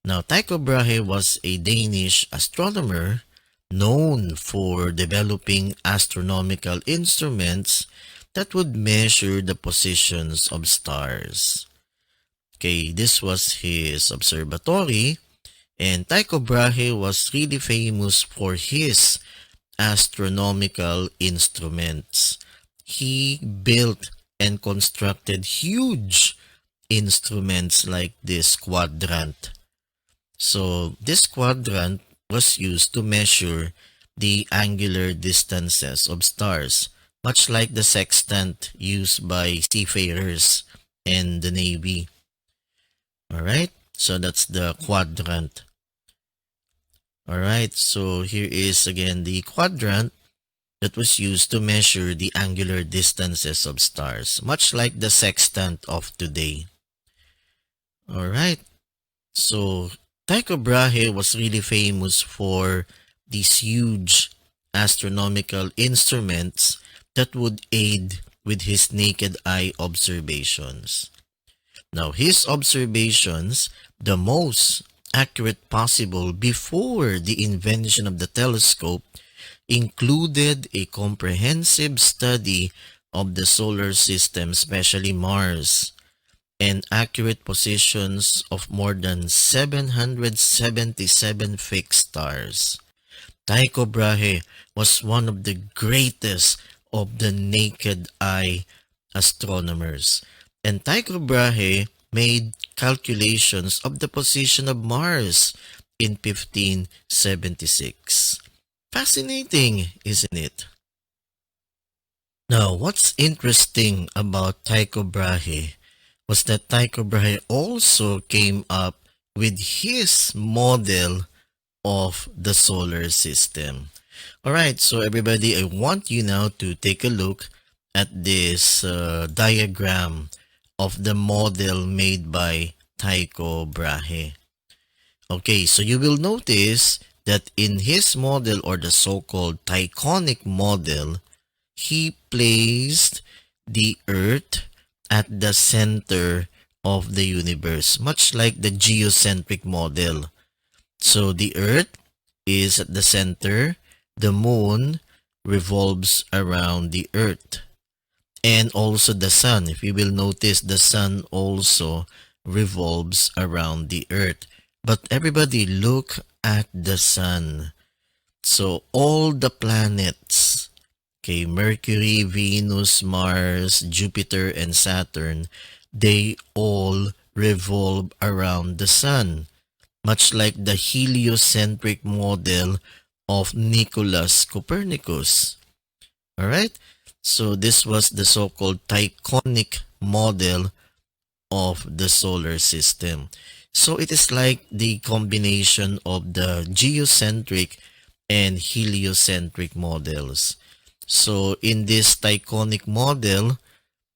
Now, Tycho Brahe was a Danish astronomer known for developing astronomical instruments that would measure the positions of stars. Okay, this was his observatory, and Tycho Brahe was really famous for his astronomical instruments. He built and constructed huge instruments like this quadrant. So this quadrant was used to measure the angular distances of stars, much like the sextant used by seafarers in the Navy. Alright, so that's the quadrant. Alright, so here is again the quadrant that was used to measure the angular distances of stars, much like the sextant of today. Alright, so Tycho Brahe was really famous for these huge astronomical instruments that would aid with his naked eye observations. Now, his observations, the most accurate possible before the invention of the telescope, included a comprehensive study of the solar system, especially Mars, and accurate positions of more than 777 fixed stars. Tycho Brahe was one of the greatest of the naked eye astronomers. And Tycho Brahe made calculations of the position of Mars in 1576. Fascinating, isn't it? Now, what's interesting about Tycho Brahe was that Tycho Brahe also came up with his model of the solar system. Alright, so everybody, I want you now to take a look at this diagram of the model made by Tycho Brahe. Okay, so you will notice that in his model, or the so-called Tychonic model, he placed the Earth at the center of the universe, much like the geocentric model. So the Earth is at the center, the Moon revolves around the Earth, and also the Sun. If you will notice, the Sun also revolves around the Earth. But everybody, look at the Sun. So all the planets, okay, Mercury, Venus, Mars, Jupiter, and Saturn, they all revolve around the Sun, much like the heliocentric model of Nicholas Copernicus. Alright, so this was the so-called Tychonic model of the solar system. So it is like the combination of the geocentric and heliocentric models. So in this Tychonic model,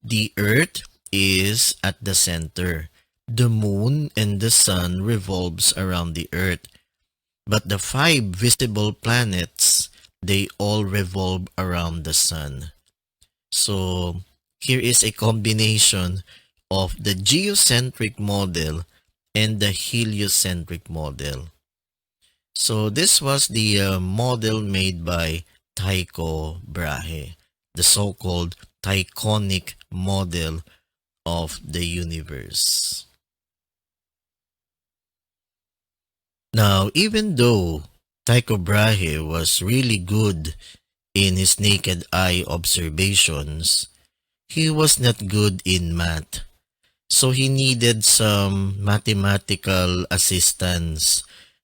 the Earth is at the center. the moon and the sun revolves around the earth. But the 5 visible planets, they all revolve around the sun. So here is a combination of the geocentric model and the heliocentric model. So this was the model made by Tycho Brahe, the so-called Tychonic model of the universe. Now, even though Tycho Brahe was really good in his naked eye observations, he was not good in math. So he needed some mathematical assistance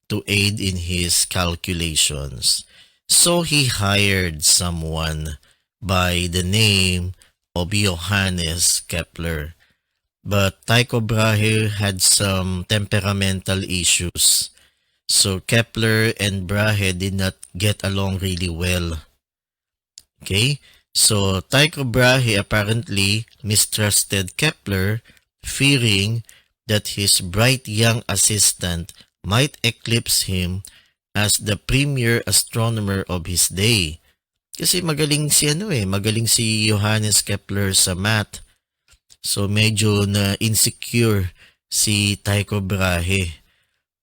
to aid in his calculations. So he hired someone by the name of Johannes Kepler. But Tycho Brahe had some temperamental issues. So Kepler and Brahe did not get along really well. Okay, so Tycho Brahe apparently mistrusted Kepler, fearing that his bright young assistant might eclipse him as the premier astronomer of his day. Kasi magaling si Johannes Kepler sa math. So medyo na insecure si Tycho Brahe.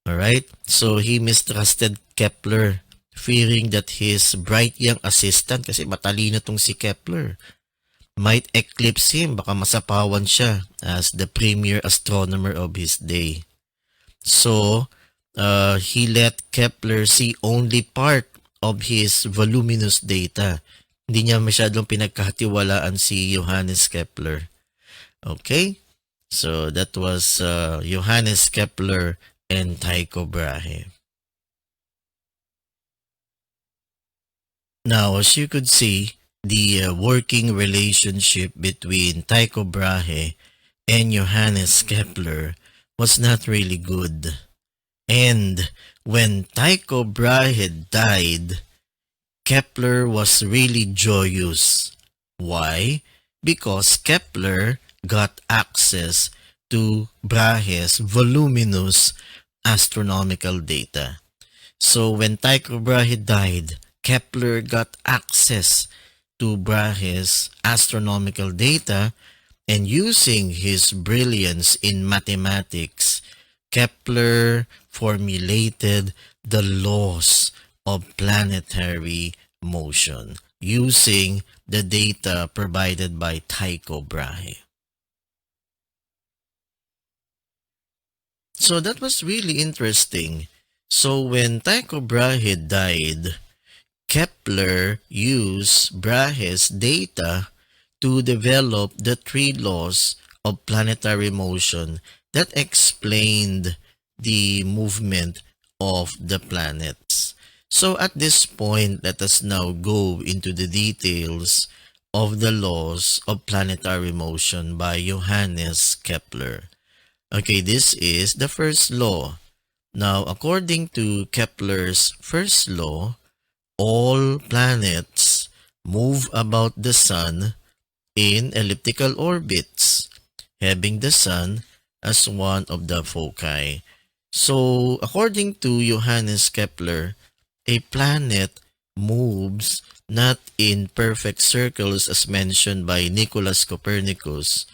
Alright? So he mistrusted Kepler, fearing that his bright young assistant, kasi matalino tong si Kepler, might eclipse him, baka masapawan siya as the premier astronomer of his day. So he let Kepler see only part of his voluminous data. Hindi niya masyadong pinagkatiwalaan si Johannes Kepler. Okay? So that was Johannes Kepler and Tycho Brahe. Now, as you could see, the working relationship between Tycho Brahe and Johannes Kepler was not really good. And when Tycho Brahe died, Kepler was really joyous. Why? Because Kepler got access to Brahe's voluminous astronomical data. So when Tycho Brahe died, Kepler got access to Brahe's astronomical data, and using his brilliance in mathematics, Kepler formulated the laws of planetary motion using the data provided by Tycho Brahe. So that was really interesting. So when Tycho Brahe died, Kepler used Brahe's data to develop the 3 laws of planetary motion that explained the movement of the planets. So at this point, let us now go into the details of the laws of planetary motion by Johannes Kepler. Okay, this is the first law. Now, according to Kepler's first law, all planets move about the sun in elliptical orbits, having the sun as one of the foci. So, according to Johannes Kepler, a planet moves not in perfect circles as mentioned by Nicholas Copernicus,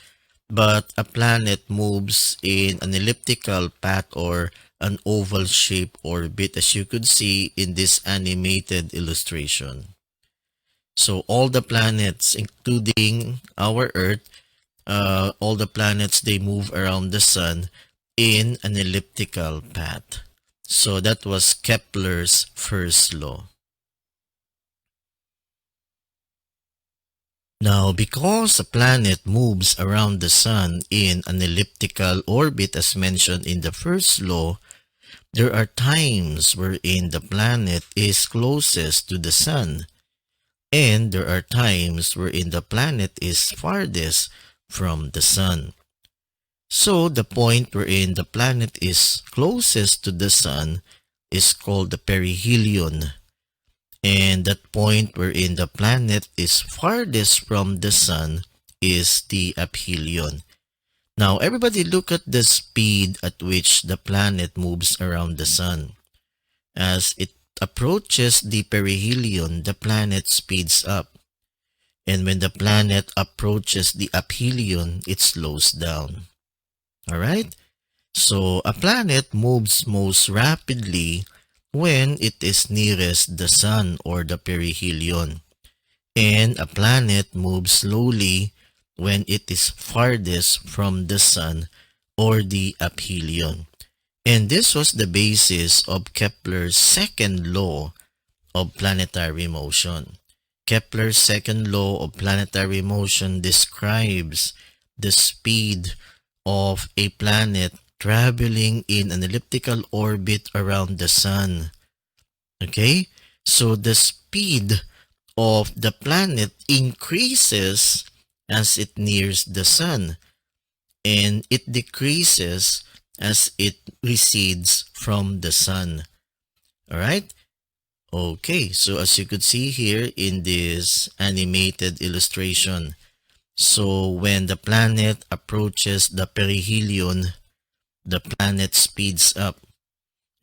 but a planet moves in an elliptical path or an oval shape orbit, as you could see in this animated illustration. So all the planets, including our Earth, all the planets, they move around the sun in an elliptical path. So that was Kepler's first law. Now, because a planet moves around the sun in an elliptical orbit as mentioned in the first law, there are times wherein the planet is closest to the sun, and there are times wherein the planet is farthest from the sun. So, the point wherein the planet is closest to the sun is called the perihelion, and that point wherein the planet is farthest from the sun is the aphelion. Now, everybody look at the speed at which the planet moves around the sun. As it approaches the perihelion, the planet speeds up. And when the planet approaches the aphelion, it slows down. Alright? So, a planet moves most rapidly when it is nearest the sun or the perihelion. And a planet moves slowly when it is farthest from the sun or the aphelion. And this was the basis of Kepler's second law of planetary motion. Kepler's second law of planetary motion describes the speed of a planet traveling in an elliptical orbit around the sun. Okay? So the speed of the planet increases as it nears the sun, and it decreases as it recedes from the sun. Alright? Okay, so as you could see here in this animated illustration, so when the planet approaches the perihelion, the planet speeds up.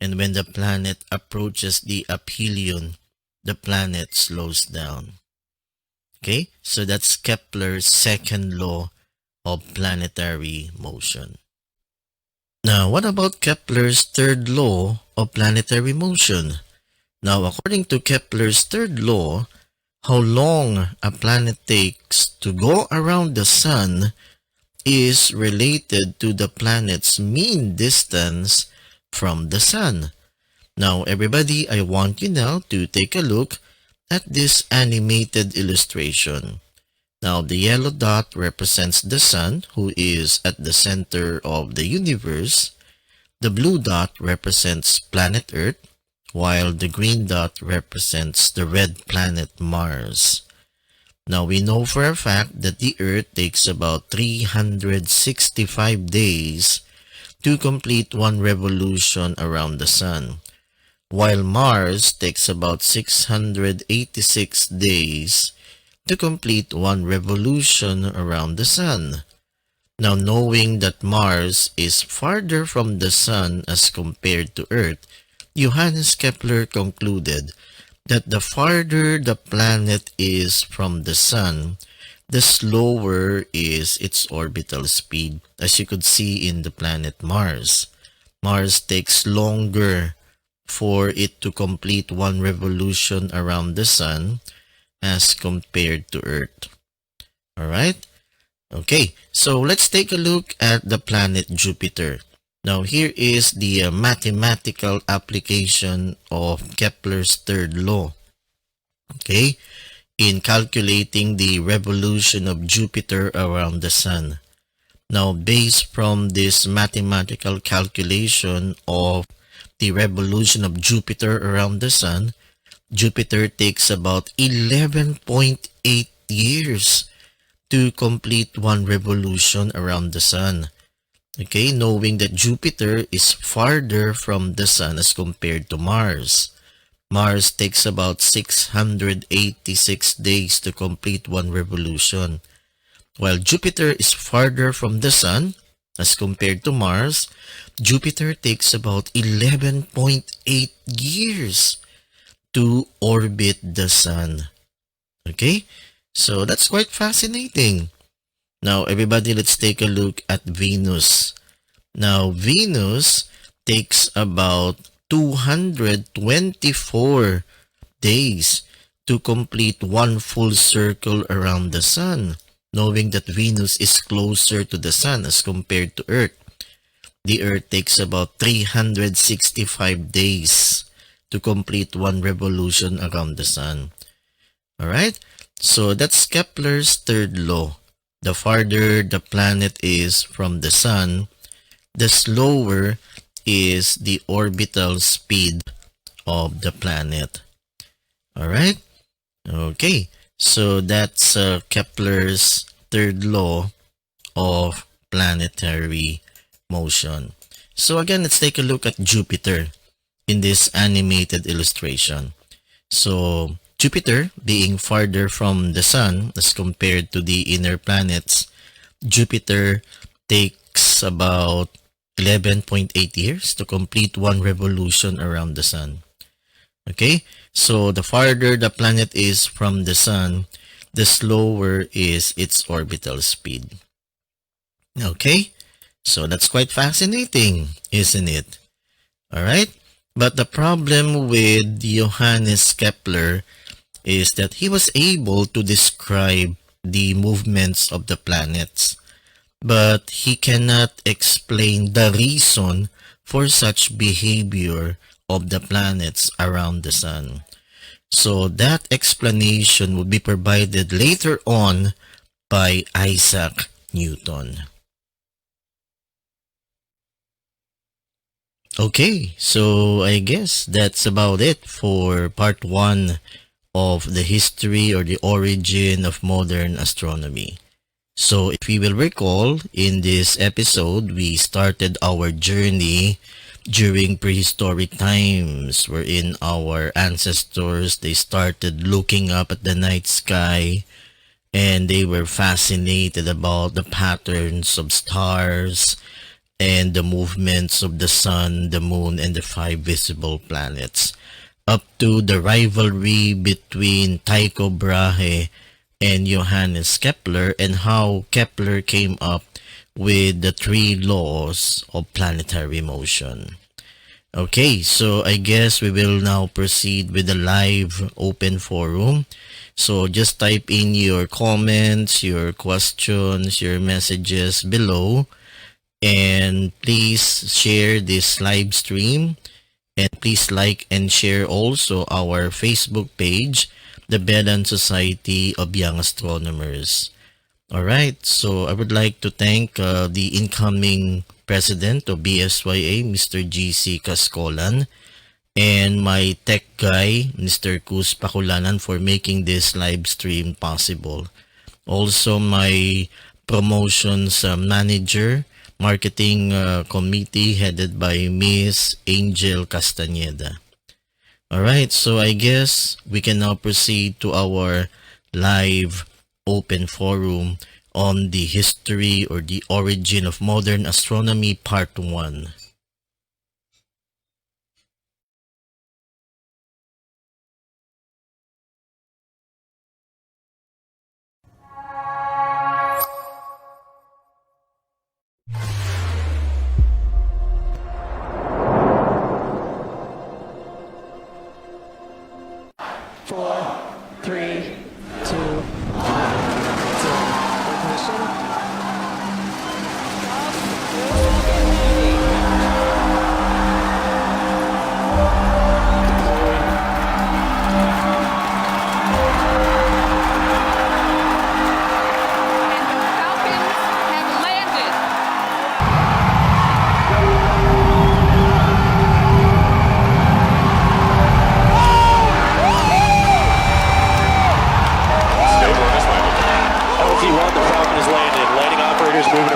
And when the planet approaches the aphelion, the planet slows down. Okay, so that's Kepler's second law of planetary motion. Now, what about Kepler's third law of planetary motion? Now, according to Kepler's third law, how long a planet takes to go around the sun is related to the planet's mean distance from the sun. Now, everybody, I want you now to take a look at this animated illustration. Now, the yellow dot represents the sun, who is at the center of the universe. The blue dot represents planet Earth, while the green dot represents the red planet Mars. Now, we know for a fact that the Earth takes about 365 days to complete one revolution around the sun, while Mars takes about 686 days to complete one revolution around the sun. Now, knowing that Mars is farther from the sun as compared to Earth, Johannes Kepler concluded that the farther the planet is from the sun, the slower is its orbital speed, as you could see in the planet Mars. Mars takes longer for it to complete one revolution around the sun as compared to Earth. Alright? Okay, so let's take a look at the planet Jupiter. Now, here is the mathematical application of Kepler's third law. Okay, in calculating the revolution of Jupiter around the sun. Now, based from this mathematical calculation of the revolution of Jupiter around the sun, Jupiter takes about 11.8 years to complete one revolution around the sun. Okay, knowing that Jupiter is farther from the sun as compared to Mars. Mars takes about 686 days to complete one revolution. While Jupiter is farther from the sun as compared to Mars, Jupiter takes about 11.8 years to orbit the sun. Okay, so that's quite fascinating. Now, everybody, let's take a look at Venus. Now, Venus takes about 224 days to complete one full circle around the sun, knowing that Venus is closer to the sun as compared to Earth. The Earth takes about 365 days to complete one revolution around the sun. Alright? So, that's Kepler's third law. The farther the planet is from the sun, the slower is the orbital speed of the planet. Alright? Okay. So that's Kepler's third law of planetary motion. So again, let's take a look at Jupiter in this animated illustration. So Jupiter, being farther from the sun as compared to the inner planets, Jupiter takes takes about 11.8 years to complete one revolution around the sun. Okay, so the farther the planet is from the sun, the slower is its orbital speed. Okay, so that's quite fascinating, isn't it? All right, but the problem with Johannes Kepler is that he was able to describe the movements of the planets, but he cannot explain the reason for such behavior of the planets around the sun. So that explanation will be provided later on by Isaac Newton. Okay, so I guess that's about it for part 1 of the history or the origin of modern astronomy. So if you will recall, in this episode, we started our journey during prehistoric times, wherein our ancestors, they started looking up at the night sky and they were fascinated about the patterns of stars and the movements of the sun, the moon, and the 5 visible planets, up to the rivalry between Tycho Brahe and Johannes Kepler, and how Kepler came up with the 3 laws of planetary motion. Okay, so I guess we will now proceed with the live open forum. So just type in your comments, your questions, your messages below, and please share this live stream, and please like and share also our Facebook page, the Bedan Society of Young Astronomers. Alright, so I would like to thank the incoming president of BSYA, Mr. GC Cascolan, and my tech guy, Mr. Kus Pakulanan, for making this live stream possible. Also my promotions manager, marketing committee headed by Miss Angel Castañeda. Alright, so I guess we can now proceed to our live open forum on the history or the origin of modern astronomy part 1.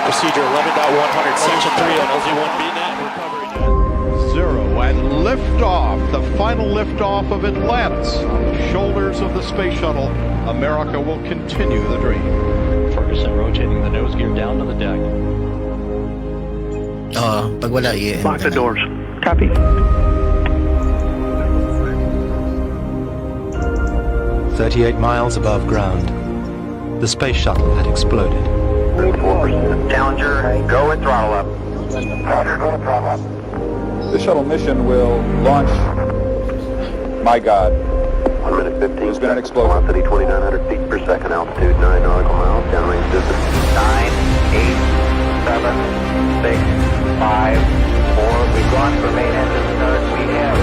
Procedure 11.100, Section 3 on LZ1 BNet, recovery 0, and liftoff, the final liftoff of Atlantis on the shoulders of the space shuttle. America will continue the dream. Ferguson rotating the nose gear down to the deck. Pag wala, Lock the doors. Copy. "38 miles above ground, the space shuttle had exploded. 4%. Challenger, go and throttle up. The shuttle mission will launch, my God, 1 minute 15. There's been an explosion. Velocity 2,900 feet per second, altitude 9 nautical miles, downrange distance 9, 8, 7, 6, 5, 4. We've gone for main engine start. We have.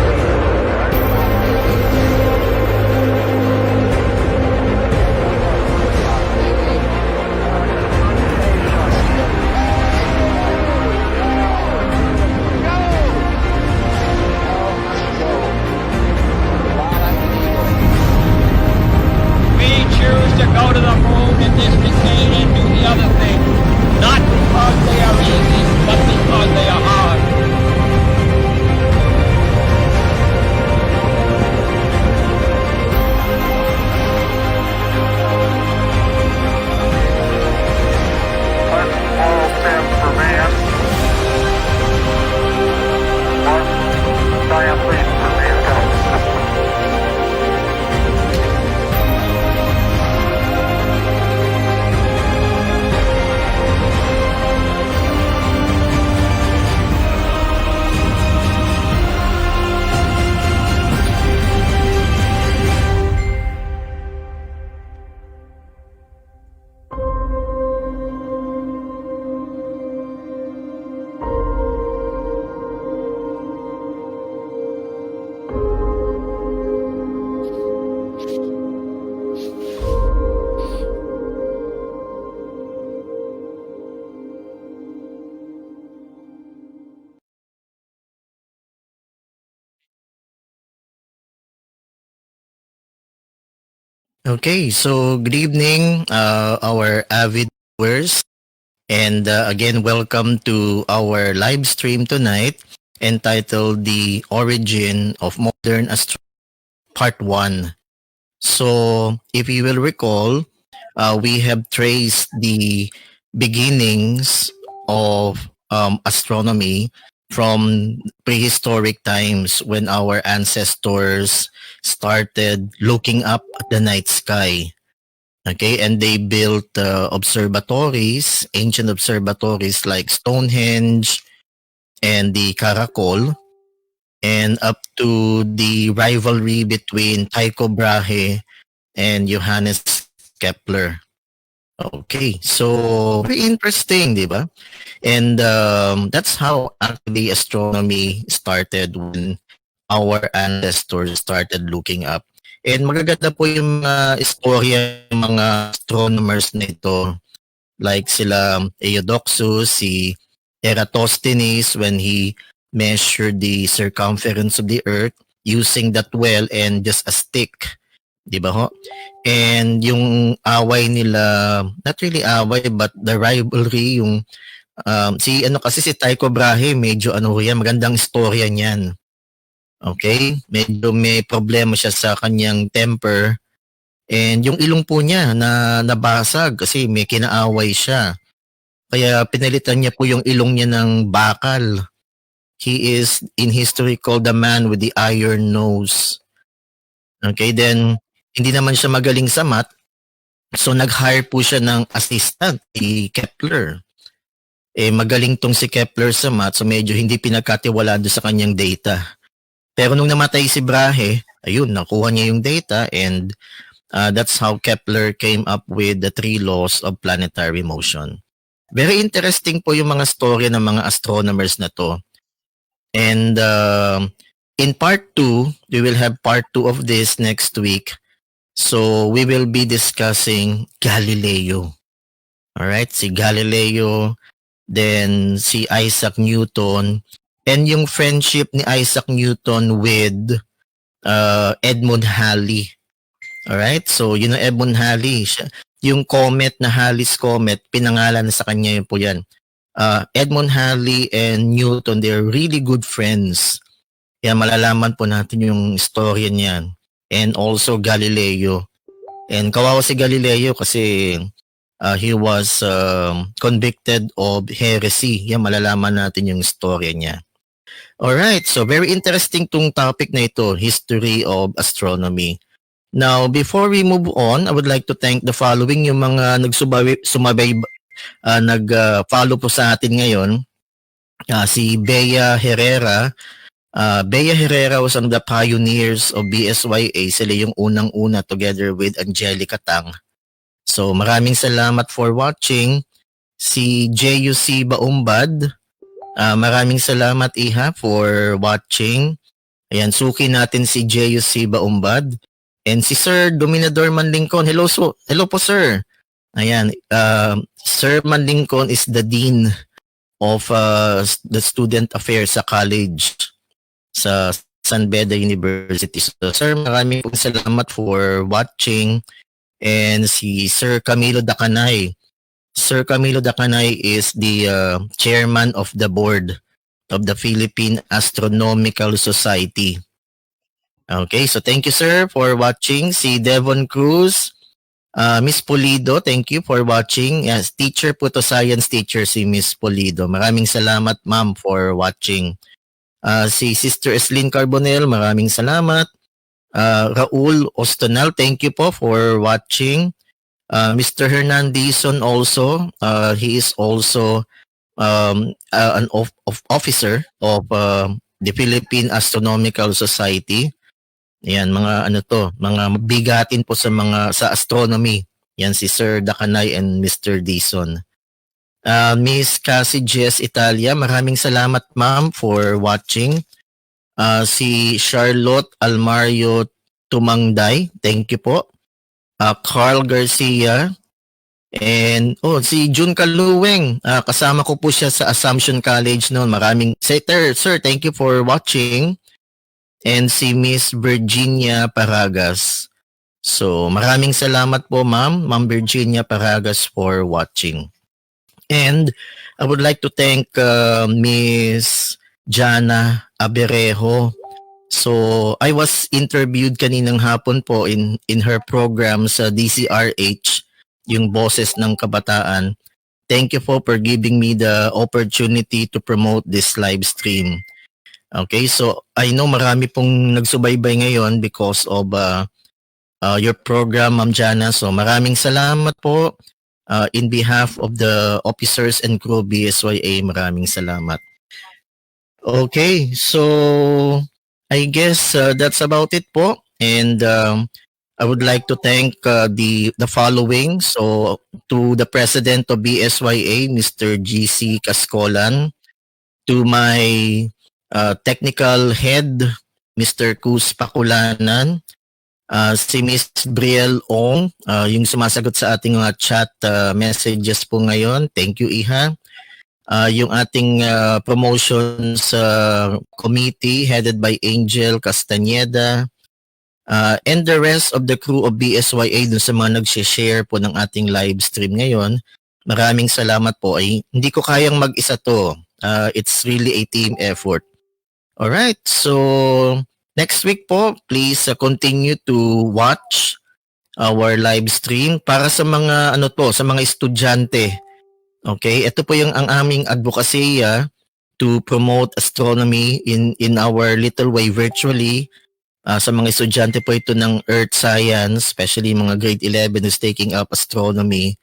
To go to the moon in this decade and do the other thing, not because they are easy, but Okay, so good evening, our avid viewers. And again, welcome to our live stream tonight entitled The Origin of Modern Astronomy Part 1. So, if you will recall, we have traced the beginnings of astronomy from prehistoric times when our ancestors started looking up at the night sky. Okay, and they built observatories, ancient observatories like Stonehenge and the Caracol, and up to the rivalry between Tycho Brahe and Johannes Kepler. Okay, so very interesting, di ba? And that's how actually astronomy started when our ancestors started looking up. And magaganda po yung mga istorya ng mga astronomers na ito. Like sila Eudoxus, si Eratosthenes when he measured the circumference of the earth using that well and just a stick. Di ba ho? And yung away nila, not really away but the rivalry, yung si Tycho Brahe, medyo yan, magandang istorya niyan. Okay? Medyo may problema siya sa kanyang temper. And yung ilong po niya na nabasag kasi may kinaaway siya. Kaya pinalitan niya po yung ilong niya ng bakal. He is in history called the man with the iron nose. Okay, then hindi naman siya magaling sa math. So nag-hire po siya ng assistant, si Kepler. Magaling tong si Kepler sa math, so medyo hindi pinagkatiwalaan sa kanyang data. Pero nung namatay si Brahe, ayun, nakuha niya yung data and that's how Kepler came up with the 3 laws of planetary motion. Very interesting po yung mga storya ng mga astronomers na to. And in part 2, we will have part 2 of this next week. So we will be discussing Galileo. Alright, si Galileo, then si Isaac Newton, and yung friendship ni Isaac Newton with Edmund Halley. Alright, so yun ang Edmund Halley. Yung comet na Halley's Comet, pinangalan sa kanya yun po yan. Edmund Halley and Newton, they're really good friends. Kaya malalaman po natin yung storya niyan. And also Galileo. And kawawa si Galileo kasi he was convicted of heresy. Yan, malalaman natin yung storya niya. Alright, so very interesting tong topic na ito, history of astronomy. Now, before we move on, I would like to thank the following, yung mga nag-follow po sa atin ngayon. Si Bea Herrera. Bea Herrera was one of the pioneers of BSYA. Sila yung unang-una together with Angelica Tang. So maraming salamat for watching. Si JUC Baumbad, maraming salamat Iha for watching. Ayan, suki natin si JUC Baumbad. And si Sir Dominador Manlingkon. Hello po sir. Ayan, Sir Manlingkon is the Dean of the Student Affairs sa college sa San Beda University. So sir, maraming salamat for watching. And si Sir Camilo Dacanay. Sir Camilo Dacanay is the chairman of the board of the Philippine Astronomical Society. Okay, so thank you sir for watching. Si Devon Cruz, Miss Pulido, thank you for watching. Yes, teacher po to, science teacher si Miss Pulido. Maraming salamat ma'am for watching. Si Sister Eslyn Carbonell, maraming salamat. Raul Ostonal, thank you po for watching. Mr. Hernandezon also, he is also an officer of the Philippine Astronomical Society. Yan, mga bigatin po sa astronomy. Yan si Sir Dacanay and Mr. Dizon. Miss Cassie Jess Italia, maraming salamat ma'am for watching. Si Charlotte Almario Tumangday, thank you po. Carl Garcia, and si June Kaluweng, kasama ko po siya sa Assumption College noon. Maraming sir, thank you for watching. And si Miss Virginia Paragas. So maraming salamat po Ma'am Virginia Paragas for watching. And I would like to thank Miss Jana Aberejo. So I was interviewed kaninang hapon po in her program sa DCRH, yung Boses ng Kabataan. Thank you po for giving me the opportunity to promote this live stream. Okay, so I know marami pong nagsubaybay ngayon because of your program, Ma'am Jana. So maraming salamat po. In behalf of the officers and crew BSYA, maraming salamat. Okay, so I guess that's about it po. And I would like to thank the following. So to the president of BSYA, Mr. GC Cascolan, to my technical head, Mr. Kus Pakulanan, si Miss Brielle Ong, yung sumasagot sa ating mga chat messages po ngayon. Thank you, Iha. Yung ating promotions committee headed by Angel Castañeda, and the rest of the crew of BSYA dun sa mga nag-share po ng ating live stream ngayon. Maraming salamat po. Ay, hindi ko kayang mag-isa to. It's really a team effort. Alright, so next week po, please continue to watch our live stream para sa mga sa mga estudyante. Okay, ito po yung ang aming advocacy to promote astronomy in our little way virtually. Sa mga estudyante po ito ng Earth Science, especially mga grade 11 who's taking up astronomy.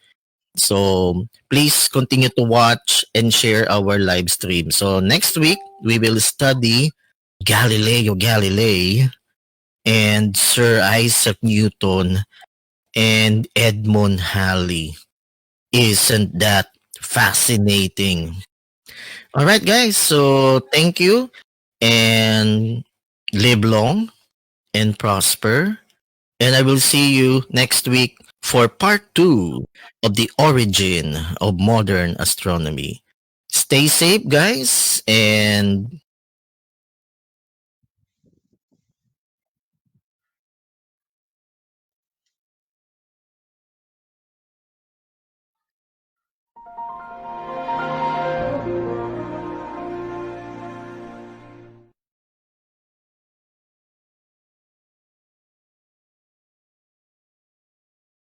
So please continue to watch and share our live stream. So next week, we will study Galileo Galilei and Sir Isaac Newton and Edmund Halley. Isn't that fascinating? All right, guys. So thank you and live long and prosper. And I will see you next week for part 2 of the origin of modern astronomy. Stay safe, guys, and